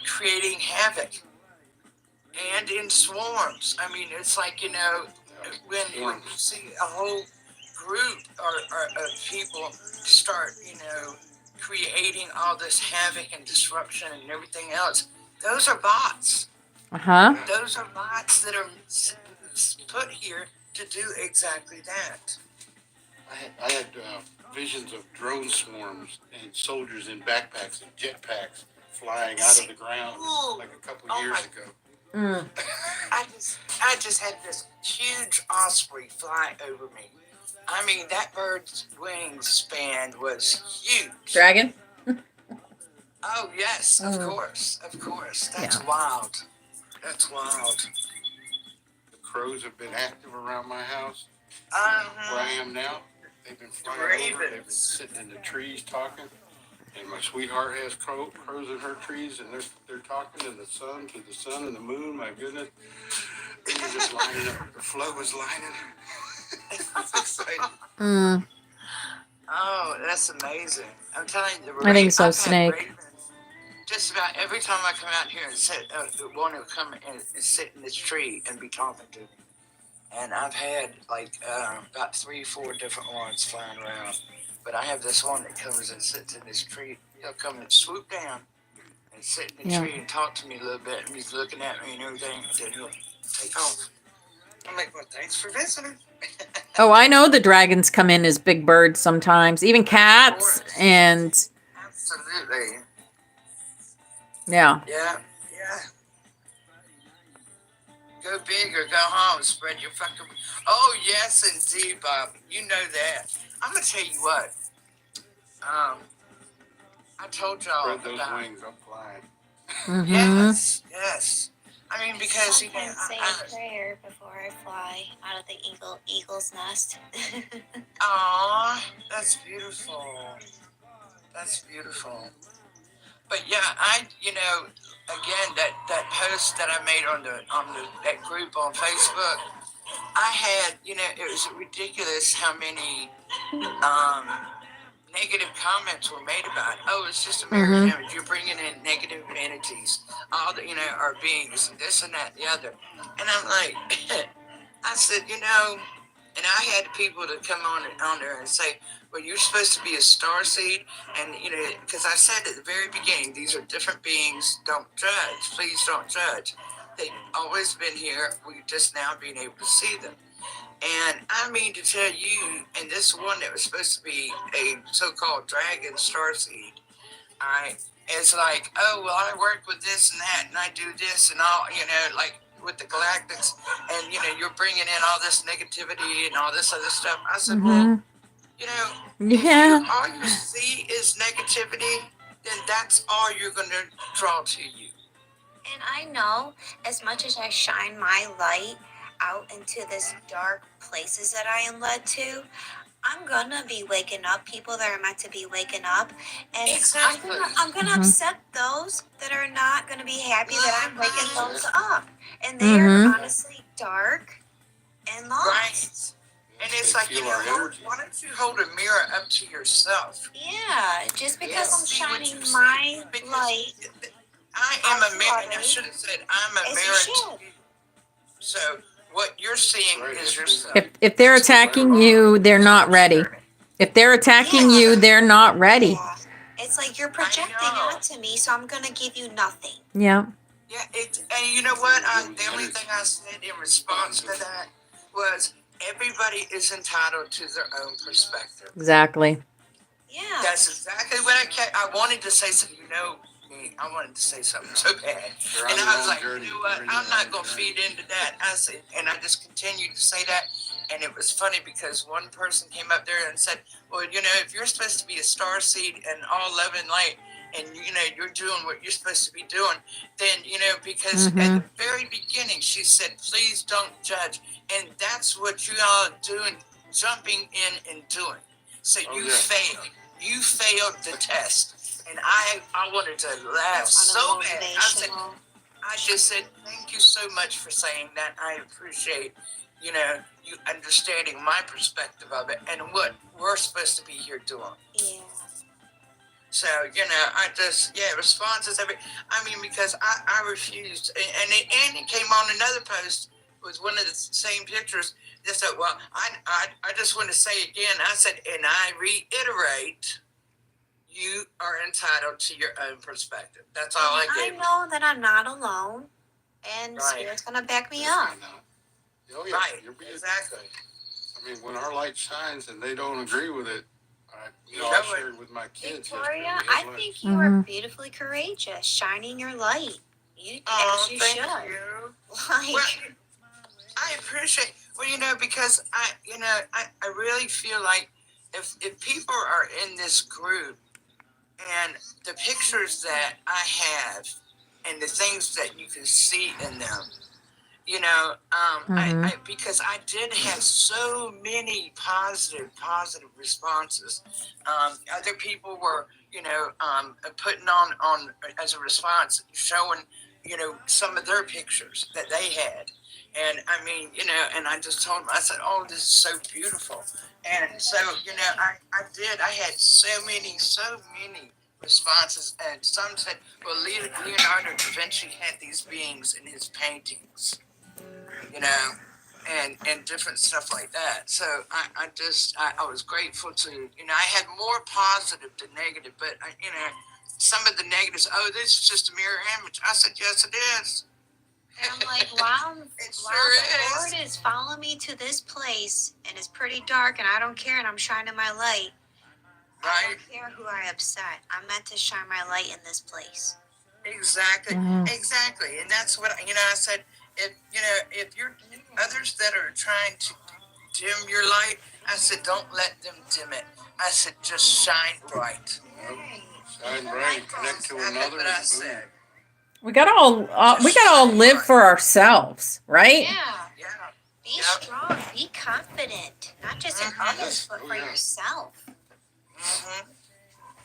creating havoc. And in swarms. I mean, it's like, when you see a whole group or of people start, creating all this havoc and disruption and everything else, those are bots. Those are bots that are put here to do exactly that. I had visions of drone swarms and soldiers in backpacks and jetpacks flying out of the ground like a couple years ago. I just had this huge osprey fly over me. I mean, that bird's wingspan was huge. Dragon? Oh, yes, of course. That's wild. That's wild. The crows have been active around my house. Where I am now. They've been flying over. They've been sitting in the trees talking. And my sweetheart has crows in her trees, and they're talking to the sun and the moon. My goodness, they were just lining up. The flow was lining. It's exciting. Oh, that's amazing! I'm telling you, I think so, Snake. Ravens, just about every time I come out here and sit, the one will come and sit in this tree and be talking to me. And I've had like about 3-4 different ones flying around. But I have this one that comes and sits in this tree. He'll come and swoop down and sit in the tree and talk to me a little bit. And he's looking at me and everything. And then he'll take off. I'm like, well, thanks for visiting. Oh, I know the dragons come in as big birds sometimes. Even cats and... Absolutely. Yeah. Yeah. Go big or go home. Spread your fucking... Oh, yes, indeed, Bob. You know that. I'm going to tell you what. I told y'all Spread those about... wings, I'm flying. Yes. I mean, because... Sometimes say a prayer before I fly out of the eagle's nest. Aw, that's beautiful. But yeah, again, that post that I made on that group on Facebook, I had, it was ridiculous how many negative comments were made about it. Oh, it's just a mirror image. You're bringing in negative entities. All the, are beings, this and that, and the other. And I'm like, I said, and I had people to come on there and say, well, you're supposed to be a star seed. And, because I said at the very beginning, these are different beings. Don't judge. Please don't judge. They've always been here. We're just now being able to see them. And I mean to tell you, and this one that was supposed to be a so-called dragon starseed, it's like, oh, well, I work with this and that, and I do this and all, like with the galactics, and, you're bringing in all this negativity and all this other stuff. I said, well, if all you see is negativity, then that's all you're going to draw to you. And I know as much as I shine my light out into this dark places that I am led to, I'm gonna be waking up people that are meant to be waking up, and Exactly. I'm gonna Mhm. upset those that are not gonna be happy that I'm waking those up, and they Mhm. are honestly dark and lost. Right. And it's They like, feel our energy. why don't you hold a mirror up to yourself? Yeah, just because I'm See what shining you see. my Because light I am a onto mirror, and I others, should have said I'm a as you mirror to should. you. So what you're seeing Right, is that's yourself. If they're That's what attacking we're you, on. they're not ready. If they're attacking Yeah. you, they're not ready. Yeah. It's like you're projecting know. onto me, so I'm gonna give you nothing. Yeah. Yeah, and you know what? The only thing I said in response to that was everybody is entitled to their own perspective. Exactly. Yeah. That's exactly what I wanted to say. So you know me, I wanted to say something so bad, They're on and their I was own like, journey. you know what? They're in I'm their not own gonna journey. feed into that. I said, and I just continued to say that, and it was funny because one person came up there and said, well, you know, if you're supposed to be a star seed and all love and light, and you know you're doing what you're supposed to be doing, then you know because at the very beginning she said, please don't judge, and that's what you all are doing, jumping in and doing. So Oh, you yeah. failed. You failed the test, and I wanted to laugh so bad. I just said, thank you so much for saying that. I appreciate, you know, you understanding my perspective of it and what we're supposed to be here doing. Yeah. So, you know, I just, responses I mean, because I refused. And Andy came on another post with one of the same pictures. They said, well, I just want to say again, I said, and I reiterate, you are entitled to your own perspective. That's all I I gave. know that I'm not alone, and Right. Spirit's gonna back me Definitely up. not. Oh, yeah. Right, You're being exactly. I mean, when our light shines and they don't agree with it, I know what? shared with my kids Victoria, yesterday. We I had lunch. think you are beautifully courageous, shining your light. You, as you Thank should. you. Like, Well, I appreciate. Well, you know, because I really feel like if people are in this group and the pictures that I have and the things that you can see in them, you know, I because I did have so many positive responses. Other people were, you know, putting on as a response, showing, you know, some of their pictures that they had. And I mean, you know, and I just told them, I said, oh, this is so beautiful. And so, you know, I had so many responses. And some said, well, Leonardo da Vinci had these beings in his paintings, you know, and different stuff like that. So I was grateful to, you know, I had more positive than negative, but you know, some of the negatives, oh, this is just a mirror image. I said, yes, it is. and I'm like, wow, It wow, sure the is. Lord is following me to this place, and it's pretty dark, and I don't care, and I'm shining my light. I Right? don't care who I upset. I'm meant to shine my light in this place. Exactly. Exactly. And that's what, you know, I said, if you're others that are trying to dim your light, I said, don't let them dim it. I said, just shine bright. Shine bright and connect to That's another. what I And boom. said. We gotta all live for ourselves, right? Yeah. Yeah. Be Yep. strong. Be confident. Not just in others, but for yeah. yourself. Mm-hmm.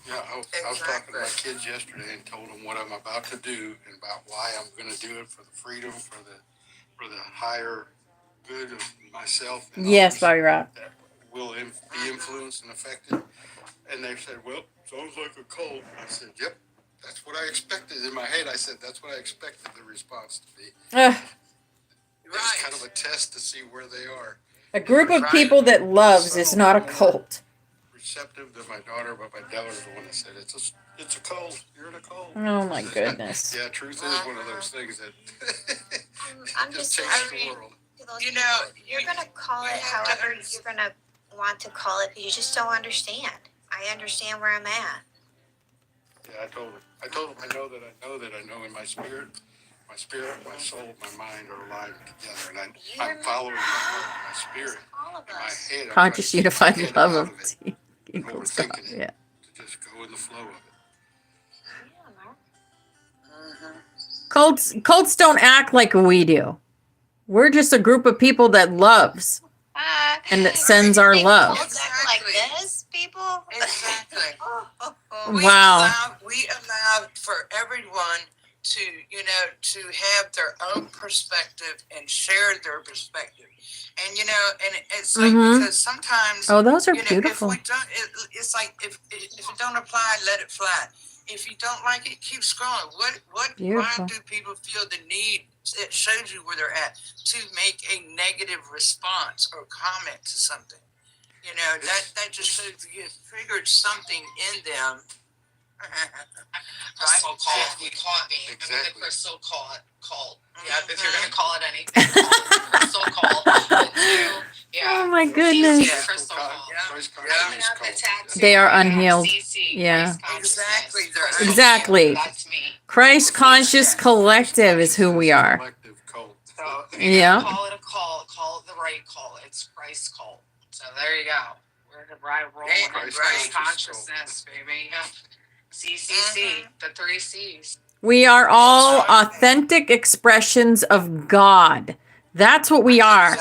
Yeah, I was talking to my kids yesterday and told them what I'm about to do and about why I'm going to do it for the freedom, for the higher good of myself and Yes, others Bobby Rock. that will be influenced and affected. And they said, well, sounds like a cult. I said, yep, that's what I expected. In my head, I said, that's what I expected the response to be. It's kind of a test to see where they are. A group of people that loves is not a cult. Receptive to my daughter, but my daughter's the one that said it's a cult. You're in a cult. Oh my goodness. Yeah, truth is one of those things that I'm just change saying, the world. to those You people, know, you're going to call it however you're going to want to call it, but you just don't understand. I understand where I'm at. Yeah, I told him. I know that I know in my spirit, my soul, my mind are aligned together, and I'm following my heart, my spirit, All of in my us. head. I'm Conscious trying to keep my unified head love out of it, equal overthinking it, yeah. to just go in the flow of it. Yeah, Mark. Cults don't act like we do. We're just a group of people that loves. And it sends our They love. pulled up like Exactly. this, people. Exactly. Wow. We allowed for everyone to, to have their own perspective and share their perspective. And, and it's like, because sometimes, Oh, those are if beautiful. we don't, it's like, if it don't apply, let it fly. If you don't like it, keep scrolling. Why Beautiful. do people feel the need, it shows you where they're at, to make a negative response or comment to something? That just shows you triggered something in them. Right? So-called, we call it me. Exactly. I mean, the crystal cult. Yeah, if you're gonna call it anything, call it the crystal cult. But two, Oh my goodness. CC, crystal cult. Christ I'm gonna consciousness have the cult. tattoo. They are right now, unhealed. CC, Yeah. Christ consciousness, Exactly, they're crystal Exactly. cult. That's me. Christ Conscious Collective is who we are. Collective cult. So if you're Yeah. gonna call it a cult, call it the right cult. It's Christ cult. So there you go. We're gonna roll with Christ Christ conscious consciousness, baby. Yep. CCC, the 3 C's. We are all authentic expressions of God. That's what we are.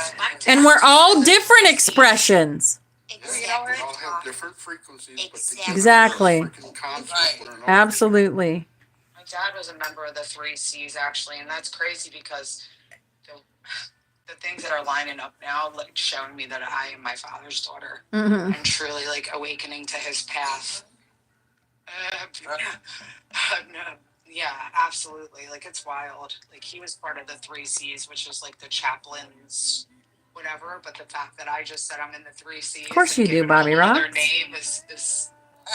And we're all different expressions. We all have different frequencies, but together Exactly. we're a freaking conflict with our own Absolutely. My dad was a member of the 3 C's actually, and that's crazy because the things that are lining up now, like showing me that I am my father's daughter Mm-hmm. and truly like awakening to his path. No, yeah, absolutely. Like it's wild. Like he was part of the 3 C's, which is like the chaplains, whatever. But the fact that I just said I'm in the 3 C's, Of course and you do, giving it a Bobby whole other Rocks. name is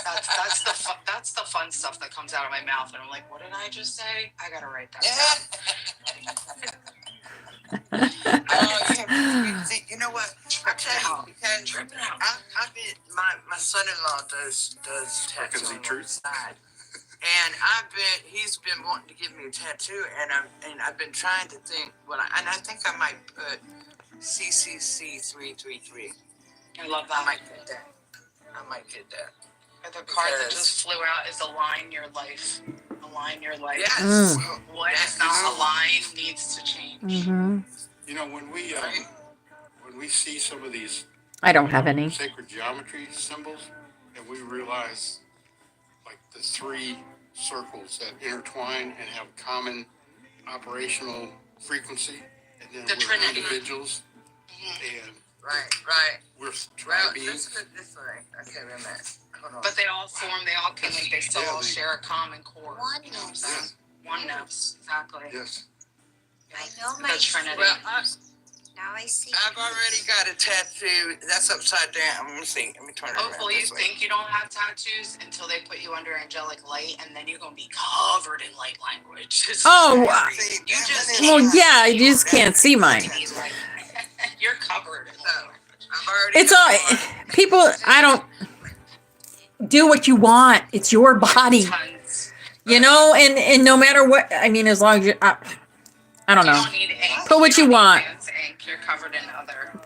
that's the fun stuff that comes out of my mouth, and I'm like, what did I just say? I gotta write that down. You know what? I tell you, because I've been my son-in-law does tattoos on the side, and he's been wanting to give me a tattoo, and I've been trying to think and I think I might put CCC 333. I love I that. might get that. Or the card that just flew out is align your life. Align your life. Yes. What is not aligned needs to change. Mm-hmm. You know, when we see some of these I don't have any. sacred geometry symbols, and we realize like the 3 circles that intertwine and have common operational frequency, and then The we're Trinity. individuals, and Right. we're Well, tri-beings. let's put it this way. Okay, wait a minute. Hold on. But they all can, like, they still all share a common core. Oneness. You know what I'm saying? Oneness, exactly. Yes. I know The my Trinity. Well, Now I see. I've already got a tattoo that's upside down. Let me see. Let me turn it around. Hopefully you this way. think you don't have tattoos until they put you under angelic light, and then you're going to be covered in light language. It's Oh, crazy. You just well, can't yeah, see you just can't see mine. it. You're covered in light language. I've already It's got all one. people. I don't do what you want. It's your body, Tons. you know. And no matter what, I mean, as long as you, I don't You know. don't need ink. Put what you don't need want. fancy ink. You're covered in other.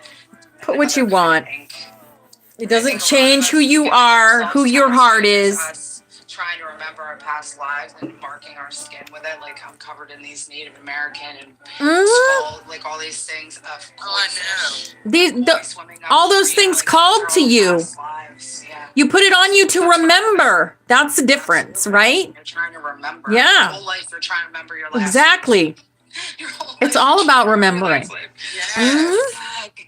Put what you other want. ink. It I doesn't think a lot of change us who you get are, ourselves who your heart tattoos, is. us trying to remember our past lives and marking our skin with it. Like I'm covered in these Native American and skull, like all these things of I know. swimming all those things called to you. Yeah. You put it on you to remember. That's the difference, right? You're trying to remember. Yeah. Your whole life you're trying to remember your last Exactly. Your whole It's life all you're about trying to remember your remembering. last life. Yes. Fuck.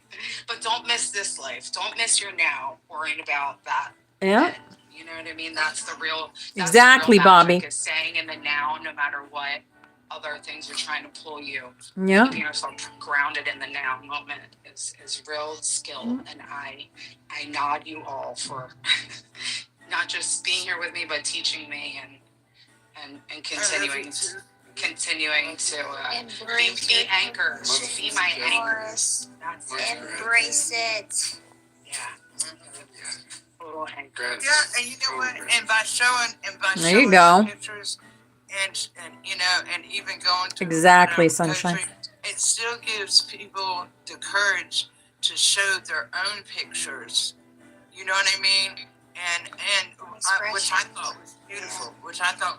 But don't miss this life. Don't miss your now worrying about that. Yeah. then. You know what I mean? That's the real Exactly, the real magic, Bobby. is staying in the now no matter what other things are trying to pull you. Yeah. Keeping yourself grounded in the now moment is real skill. And I nod you all for not just being here with me, but teaching me and continuing to be anchors. Be my anchors. That's it. Embrace it. Yeah. Total anchor. Yeah, and you know what? And by showing There you showing go. pictures and and even going to Exactly, sunshine. country, it still gives people the courage to show their own pictures. You know what I mean? And which I thought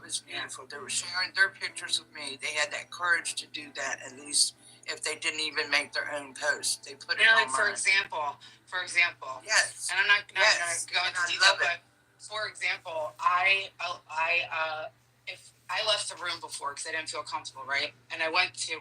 was beautiful. They were sharing their pictures with me. They had that courage to do that, at least if they didn't even make their own post. They put it You know, on like for example, Yes. and I'm not going Yes. to go And into I detail, love it. but for example, if I left the room before because I didn't feel comfortable, right? And I went to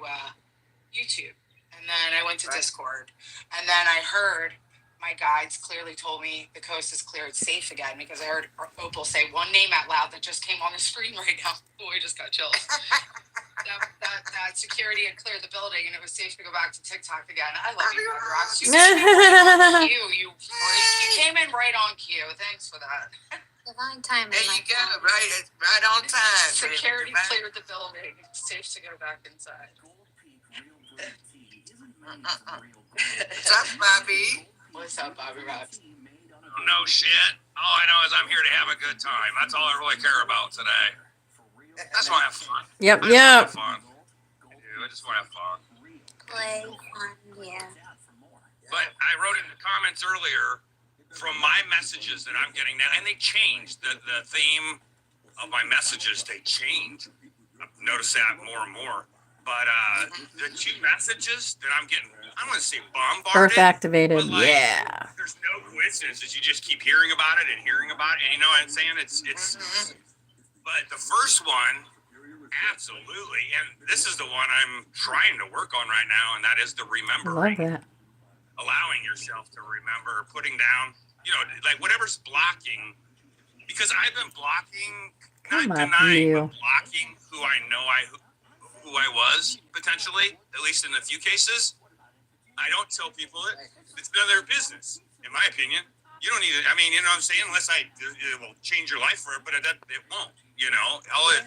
YouTube, and then I went to Right. Discord, and then I heard my guides clearly told me the coast is clear, it's safe again, because I heard Opal say one name out loud that just came on the screen right now. Oh, I just got chills. that security had cleared the building and it was safe to go back to TikTok again. I love you, Bobby Rocks. You came in right on cue. You came in right on cue. Thanks for that. Divine timing. There you go. Right on time. Security Right. cleared the building. It's safe to go back inside. What's up, Bobby? What's up, Bobby Rocks? No shit. All I know is I'm here to have a good time. That's all I really care about today. I just want to have fun. Yep, I just yep. want to have fun. I just want to have fun. Play fun, yeah. But I wrote in the comments earlier from my messages that I'm getting now, and they changed. The theme of my messages, they changed. I've noticed that more and more. But the two messages that I'm getting, I'm going to say bombarded. Earth activated. But like, Yeah. there's no coincidences. You just keep hearing about it and hearing about it. And you know what I'm saying? It's But the first one, absolutely. And this is the one I'm trying to work on right now, and that is the I remembering. love that. Allowing yourself to remember, putting down, you know, like whatever's blocking. Because I've been blocking, Come not up, denying, you. but blocking who I know who I was, potentially, at least in a few cases. I don't tell people it. It's none of their business, in my opinion. You don't need it. I mean, you know what I'm saying? Unless it will change your life for it, but it won't, you know? All it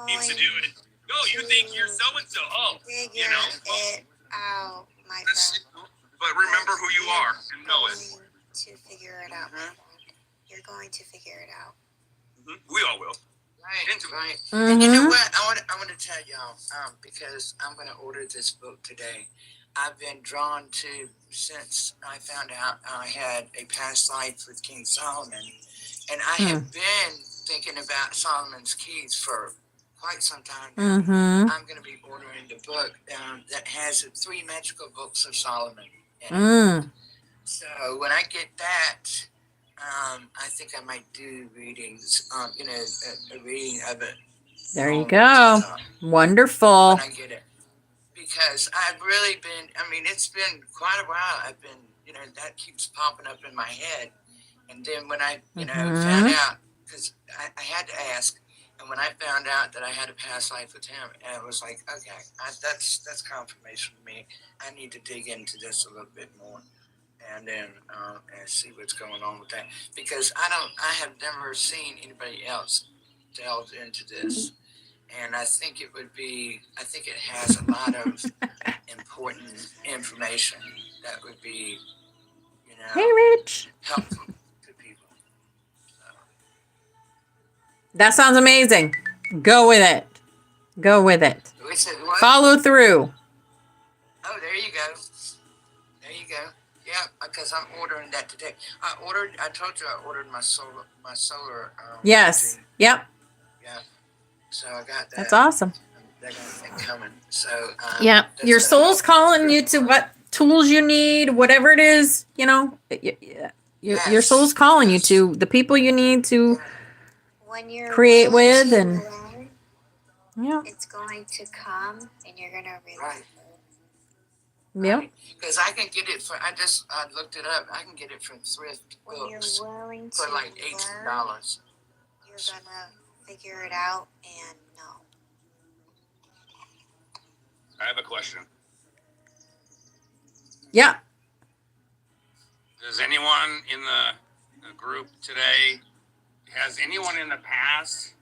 needs to do is, oh, you think you're so-and-so. Oh, you know? Figure it out, my That's- friend. But remember who you are and know it. You're going to figure it out, my friend. You're going to figure it out. We all will. Right. Mm-hmm. And you know what? I want to tell y'all, because I'm going to order this book today. I've been drawn to, since I found out I had a past life with King Solomon, and I have been thinking about Solomon's Keys for quite some time now. Mm-hmm. I'm going to be ordering the book that has the 3 magical books of Solomon in it. Mm. So when I get that, I think I might do readings, a reading of it. There you on go. TikTok Wonderful. when I get it. Because I've really been, it's been quite a while. I've been, that keeps popping up in my head. And then when I, found out, because I had to ask, and when I found out that I had a past life with him, and it was like, okay, that's confirmation to me. I need to dig into this a little bit more, and then and see what's going on with that. Because I have never seen anybody else delve into this. And I think it has a lot of important information that would be, Hey, Rich. helpful to people. That sounds amazing. Go with it. Go with it. We said what? Follow through. Oh, there you go. There you go. Yeah, because I'm ordering that today. I told you I ordered my solar. Yes. energy. Yep. Yeah. So I got that. That's awesome. They're going to be coming. So. Yeah. that's Your gonna soul's help. calling you to what tools you need, whatever it is, your soul's calling you to the people you need to When you're create willing with to and learn, yeah. it's going to come, and you're gonna realize Right. Yep. Because I can get it I looked it up. I can get it from thrift when you're books willing to for like learn, $18. you're gonna figure it out and know. I have a question. Yeah. Does anyone in the group today, has anyone in the past,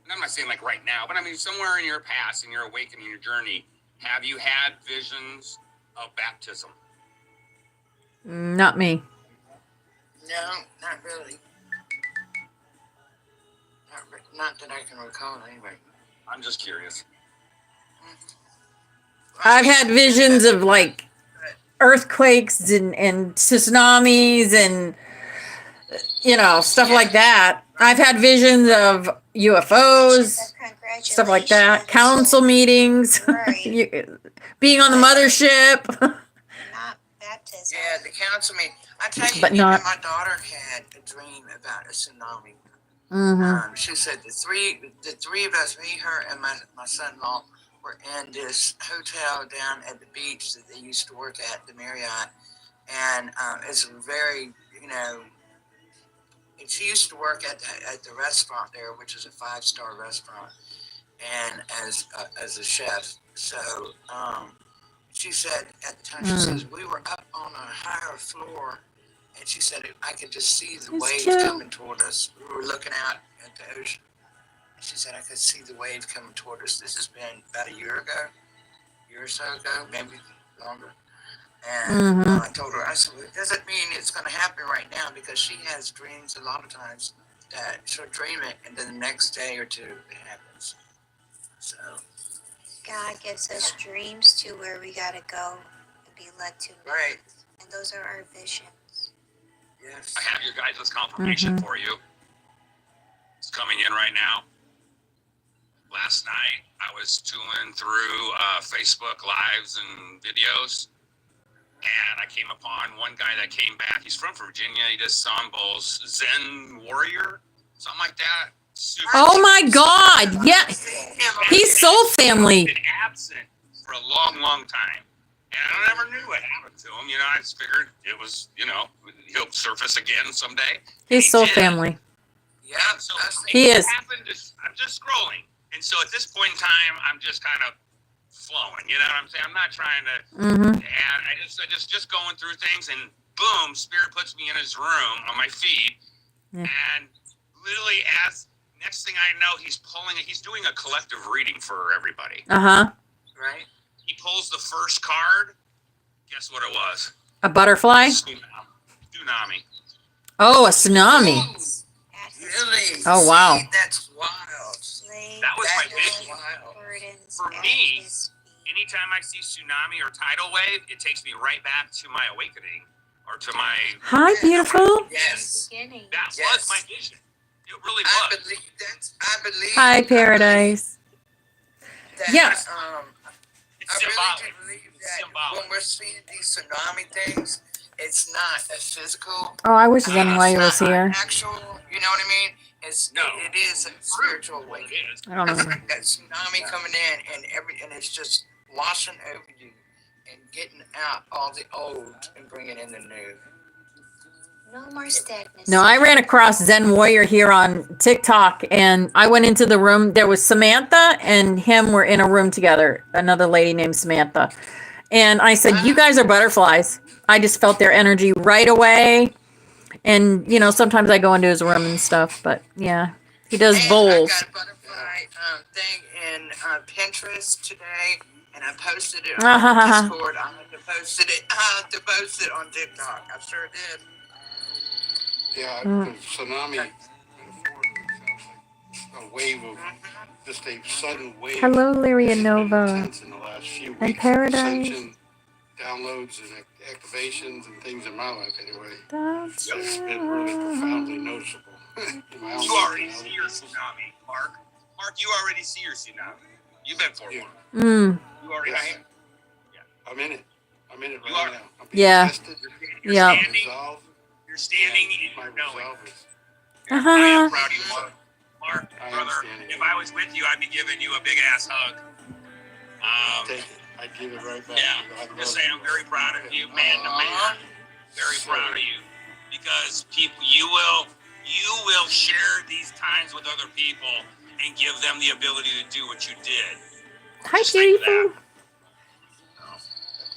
and I'm not saying like right now, but I mean somewhere in your past, in your awakening, your journey, have you had visions of baptism? Not me. No, not really. Not that I can recall anyway. I'm just curious. I've had visions of like earthquakes and tsunamis and stuff like that. I've had visions of UFOs. That's kind of stuff like that. Congratulations. Council meetings, Right. being on the mothership. Not baptism. Yeah, the council meeting. I tell you, But even not- my daughter had a dream about a tsunami. Mm-hmm. She said the three of us, me, her, and my son-in-law, were in this hotel down at the beach that they used to work at, the Marriott, and it's a very, and she used to work at the restaurant there, which is a 5-star restaurant, and as a chef. So she said at the time, she says we were up on a higher floor, and she said I could just see the waves coming toward us. We were looking out at the ocean. She said I could see the wave coming toward us. This has been about a year or so ago, maybe longer. And I told her, I said, well, it doesn't mean it's going to happen right now, because she has dreams a lot of times that she'll dream it, and then the next day or two it happens. So God gives us dreams to where we gotta go and be led to. right, And those are our visions. yes. I have your guys' confirmation for you. It's coming in right now. Last night, I was tooling through Facebook Lives and videos, and I came upon one guy that came back. He's from Virginia. He does song bowls. Zen Warrior, something like that. Super Oh my God! Yeah, he's Soul Family. Been absent for a long, long time, and I never knew what happened to him. I just figured it was, he'll surface again someday. He's Soul did. Family. Yeah, So He is. I'm just scrolling, and so at this point in time, I'm just kind of flowing. You know what I'm saying? I'm not trying to add. I just going through things, and boom, Spirit puts me in his room on my feed, and literally as next thing I know, he's doing a collective reading for everybody. right. He pulls the first card. Guess what it was? A butterfly. Tsunami. Oh, a tsunami. Really? Oh, wow. See, that's wild. That was my That is vision. wild. For me, anytime I see tsunami or tidal wave, it takes me right back to my awakening or to my. Hi, beautiful. Yes. That was my vision. It really I was. believe. Hi, Paradise. That, Yeah. It's I symbolic. really do believe It's that symbolic. when we're seeing these tsunami things, it's not a physical. Oh, I wish Zen it's Warrior was not here. Actual, you know what I mean? No. It is a spiritual It awakening. is. I don't know. That tsunami coming in and it's just washing over you and getting out all the old and bringing in the new. No more stagnancy. No, I ran across Zen Warrior here on TikTok, and I went into the room. There was Samantha and him were in a room together, another lady named Samantha. And I said, you guys are butterflies. I just felt their energy right away. And, sometimes I go into his room and stuff, but yeah, he does And bowls. I got a butterfly thing in Pinterest today, and I posted it on Discord. I had to post it on TikTok. I sure did. Yeah, the tsunami metaphor sounds like a wave of just a sudden wave. Hello, It's Lyria been Nova. intense in the last few weeks. And Paradise. Ascension downloads and activations and things in my life anyway. It's been really profoundly noticeable. In my own You already life. see your tsunami, Mark. Mark, you already see your tsunami. You've been forewarned. You already Yes. have. I'm in it. I'm in it You right are. now. I'm being Yeah. tested. You're Yeah. standing. Resolve. You're standing in My your knowing. resolve is. I am proud of you, Mark. Mark, I am brother, standing if in I it. was with you, I'd be giving you a big ass hug. Take it. I give it right back. Yeah, I love just say I'm you. very proud of you, man to man. Very proud of you, because you will share these times with other people and give them the ability to do what you did. Hi, Just think of beautiful. that.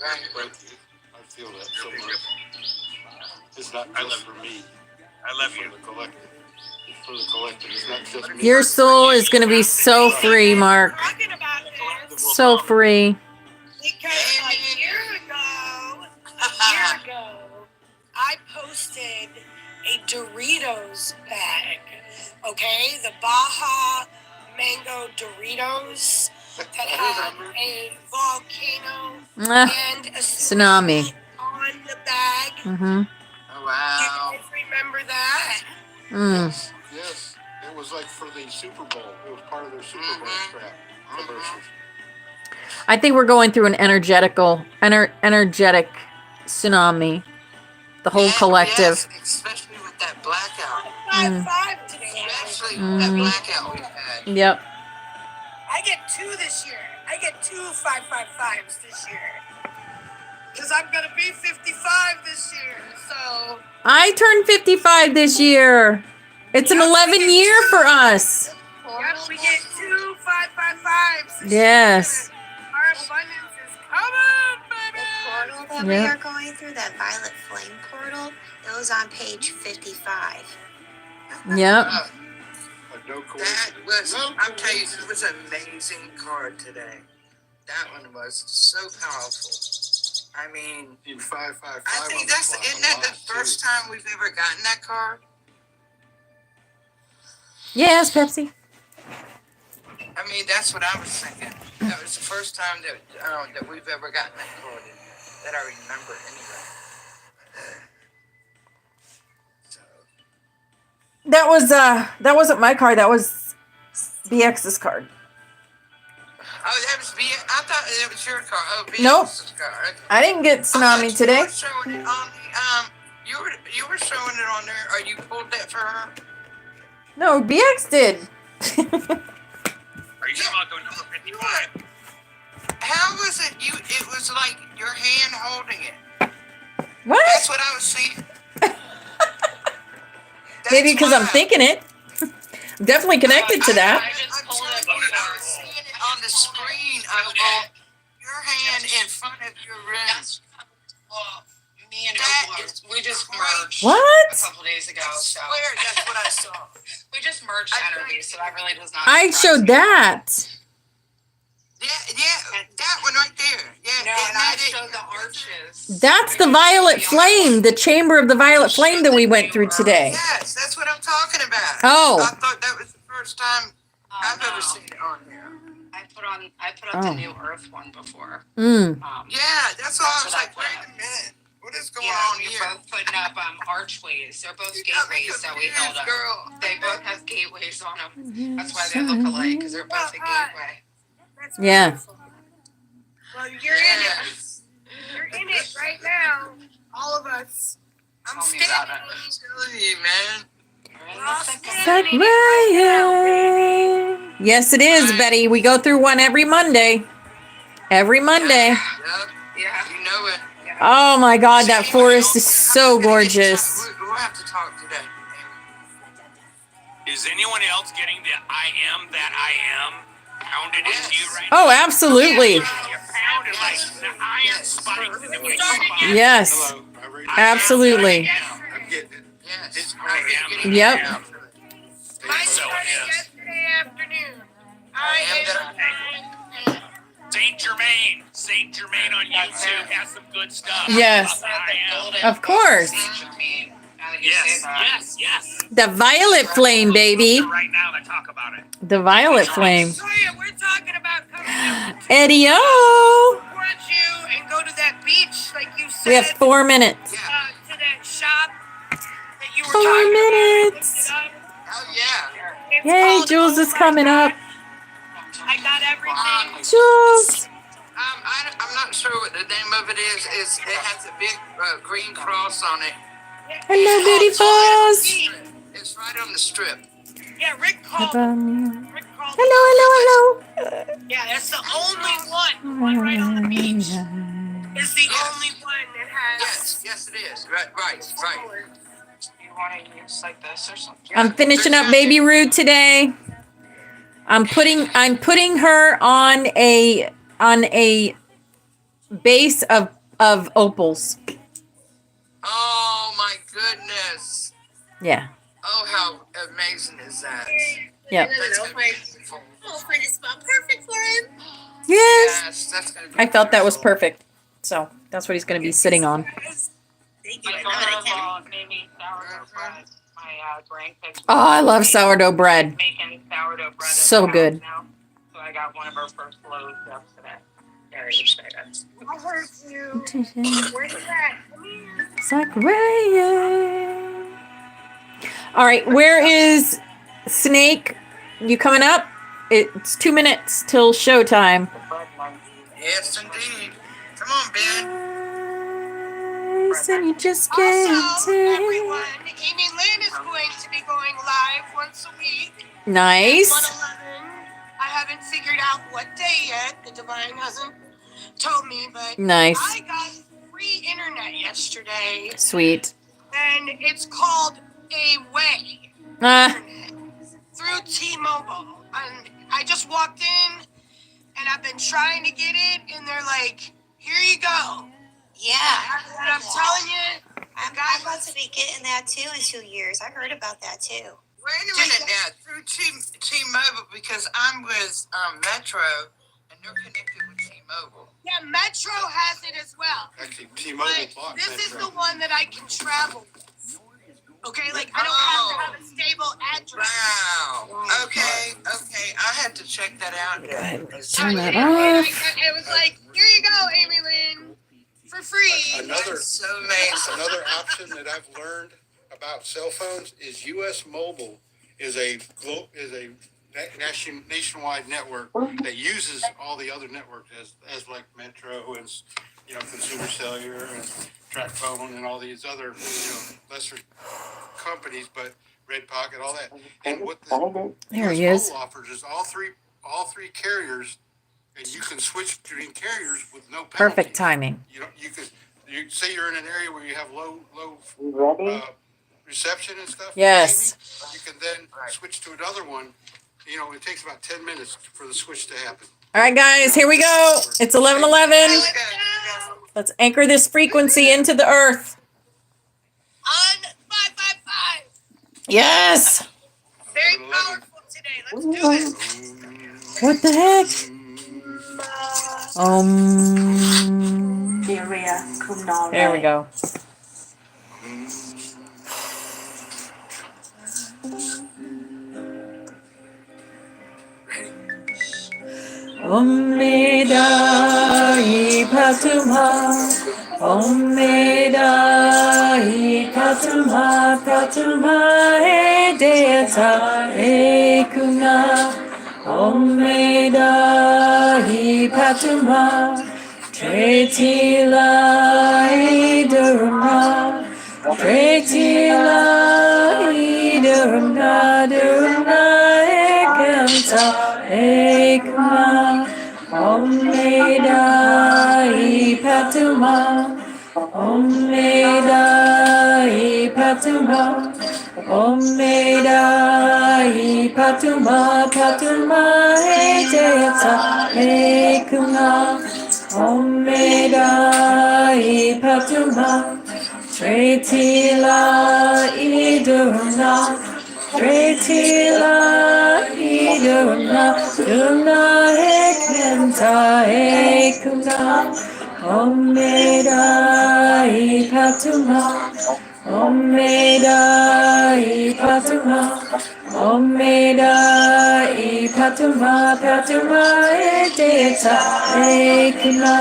Thank you. I feel that so Really much. beautiful. It's not I just love for me. I love It's you. for the collective. It's for the collective. It's not just me. Your soul is going to be so free, Mark. Talking about this So free. because a year ago, I posted a Doritos bag. Okay, the Baja Mango Doritos that had a volcano and a Tsunami. on the bag. Mm-hmm. Oh, wow. You guys remember that? Mm. Yes. It was like for the Super Bowl. It was part of their Super Bowl crap. Commercials. I think we're going through an energetic tsunami. The whole collective. Yes, especially with that blackout. 5-5 today. Especially with that blackout we've had. Yep. I get 2 this year. I get 2 5-5-5s this year. Because I'm going to be 55 this year. So. I turned 55 this year. It's an 11 year for us. Yep, we get 2 5-5-5s. This Yes. year. Our abundance is coming, baby. The portal that we are going through, that violet flame portal, it was on page 55. Yep. No That coincidence. was, No I'll tell you, coincidence. it was an amazing card today. That one was so powerful. I mean, In 5-5-5. I think isn't that the first time we've ever gotten that card? Yes, Pepsi. I mean, that's what I was thinking. That was the first time that we've ever gotten that card that I remember anyway. So, That wasn't my card. That was BX's card. oh, that was I thought it was your card. Oh, Nope. BX's card. Okay. I didn't get tsunami today. You were showing it on the you were showing it on there. Or you pulled that for her? No, BX did. Are you talking about the number 55? How was it? It was like your hand holding it. What? That's what I was seeing. Maybe because I'm thinking it. I'm definitely connected to that. I just I'm pulled it telling you, I was before. seeing it on the screen. I was going, your hand in front of your wrist. Well, me and That Opal, is we just great. merged What? a couple days ago. I So swear that's what I saw. we just merged energies, so that really does not. I surprise showed me. that. Yeah, that one right there. Yeah, No, isn't and I that it? showed the arches. That's the violet flame, the chamber of the violet flame that we went through today. Yes, that's what I'm talking about. Oh. I thought that was the first time I've no. ever seen it on here. I put up the new Earth one before. Mm. Yeah, that's why I was what I like, put wait up. a minute. What is going Yeah, on we here? both putting up archways. They're both You got me gateways that we held confused, up. girl. They both have gateways on them. That's why they look alike, because they're both a gateway. That's Yeah. beautiful. Well, you're in it. You're in it right now. All of us. I'm Tell me standing. about it. I'm telling you, man. Sakraya. Yes, it is, Betty. We go through one every Monday. Every Monday. Yep, Yeah. you know it. Oh my God, that See, forest we'll is so have to get gorgeous. We'll have to talk today. Is anyone else getting the I am that I am pounded into you right Oh, absolutely. now? You're pounded like the iron spikes in the way you find. Yes, Hello. I read absolutely. I'm getting it. Yes. It's I am. Yep. Mine So started it is. yesterday afternoon. I am that Saint Germain on YouTube has some good stuff. Yes. About the I am. Of course. Yes. The violet flame, baby. Right now to talk about it. The violet flame. So yeah, we're talking about coming out to Eddie O. support you and go to that beach, like you said. We have 4 minutes. To that shop that you were 4 talking minutes. about. Oh, yeah. It's Yay, called Jules Oh is My coming God. up. I got everything. Jules. I'm not sure what the name of it is. It has a big green cross on it. Hello, beautifuls. It's right on the strip. Yeah, Rick called. Hello, Rick called. hello. Yeah, that's the only one. One right on the beach. It's the only one that has. Yes, it is. Right. You want to use like this or something? I'm finishing up Baby Rude today. I'm putting her on a base of opals. Oh my goodness. Yeah. Oh, how amazing is that? Yep. That's gonna be beautiful. Friend is spelled perfect for him. Yes. Yes, that's gonna be I felt that was beautiful. perfect. So that's what he's going to be sitting on. Thank you. I I told know that I her can't. maybe sourdough bread. My grandkids. Oh, I love sourdough bread. Making sourdough bread. at So the house good. Now. So I got one of our first loaves yesterday. Very excited. I heard you. Where's that? Come here. Sakraya. All right, where is Snake, you coming up? It's 2 minutes till showtime. Yes, indeed. Come on, Ben. And you just Also, can't everyone, Amy Lynn is going to be going live once a week. Nice. 111. I haven't figured out what day yet. The Divine hasn't told me, but Nice. I got free internet yesterday, Sweet. and it's called A Way Ah, internet through T-Mobile. And I just walked in, and I've been trying to get it, and they're like, "Here you go." Yeah. And I'm telling you, I'm about to be getting that too in 2 years. I heard about that too. Wait a minute now. Through T-Mobile, because I'm with Metro, and they're connected with T-Mobile. yeah, Metro has it as well. Actually, T-Mobile But bought this is Metro. the one that I can travel with. Okay, like I don't have to have a stable address. Wow. Okay. I had to check that out. turn that And off. it was like, here you go, Amy Lynn, for free. Another So amazing. another option that I've learned about cell phones is U.S. Mobile is a nationwide network that uses all the other networks as like Metro and Consumer Cellular and TracFone and all these other lesser companies, but Red Pocket, all that. And what the There US he is. Mobile offers is all three carriers, and you can switch between carriers with no penalty. Perfect timing. You say you're in an area where you have low reception and stuff. Yes. Amy, you can then switch to another one. It takes about 10 minutes for the switch to happen. All right, guys, here we go. It's 11:11. Let's anchor this frequency into the earth. On 555. Yes. Very powerful today. Let's do it. What the heck? There we go. Om Medai Patuma, Om Medai Patuma, Patuma e Deata e Kuna, Om Medai Patuma, Tretila e Durma, Tretila e Durma, Durma e Kanta e Kuma, Om Medai Patuma, Om Medai Patuma, Om Medai Patuma, Patuma e Deata e Kuna, Om Medai Patuma, Tretila e Durna, Tretila e Durna, Durna e Kenta e Kuna, Om Medai Patuma, Om Medai Patuma, Om Medai Patuma, Patuma e Deata e Kuna,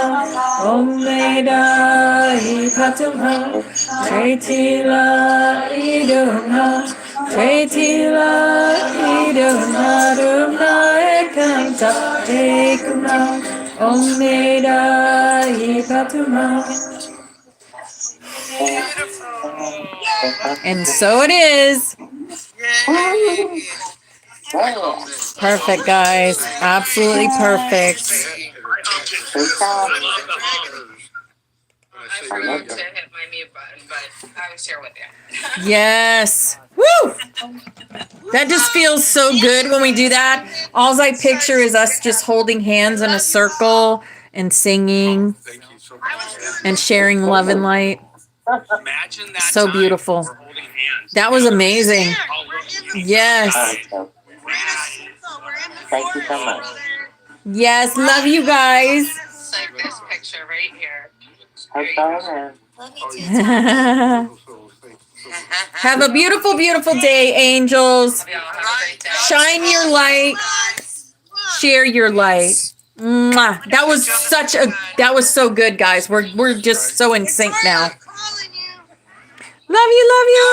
Om Medai Patuma, Tretila e Durna, Tretila e Durna, Durna e Kanta e Kuna, Om Medai Patuma. And so it is. Yay. Perfect, guys. Absolutely perfect. I forgot to hit my mute button, but I was here with you. Yes. Woo! That just feels so good when we do that. All I picture is us just holding hands in a circle and singing Thank you so much. and sharing love and light. Imagine that. So time beautiful. we're holding hands. That was amazing. Yes. We're in the forest, brother. Yes. Love you guys. It's like this picture right here. Love you too, Tom. Have a beautiful, beautiful day, angels. Love y'all. Have a great day. Shine your light. Share your light. Mwah. That was so good, guys. We're just so in sync now. Calling you. Love you, love you.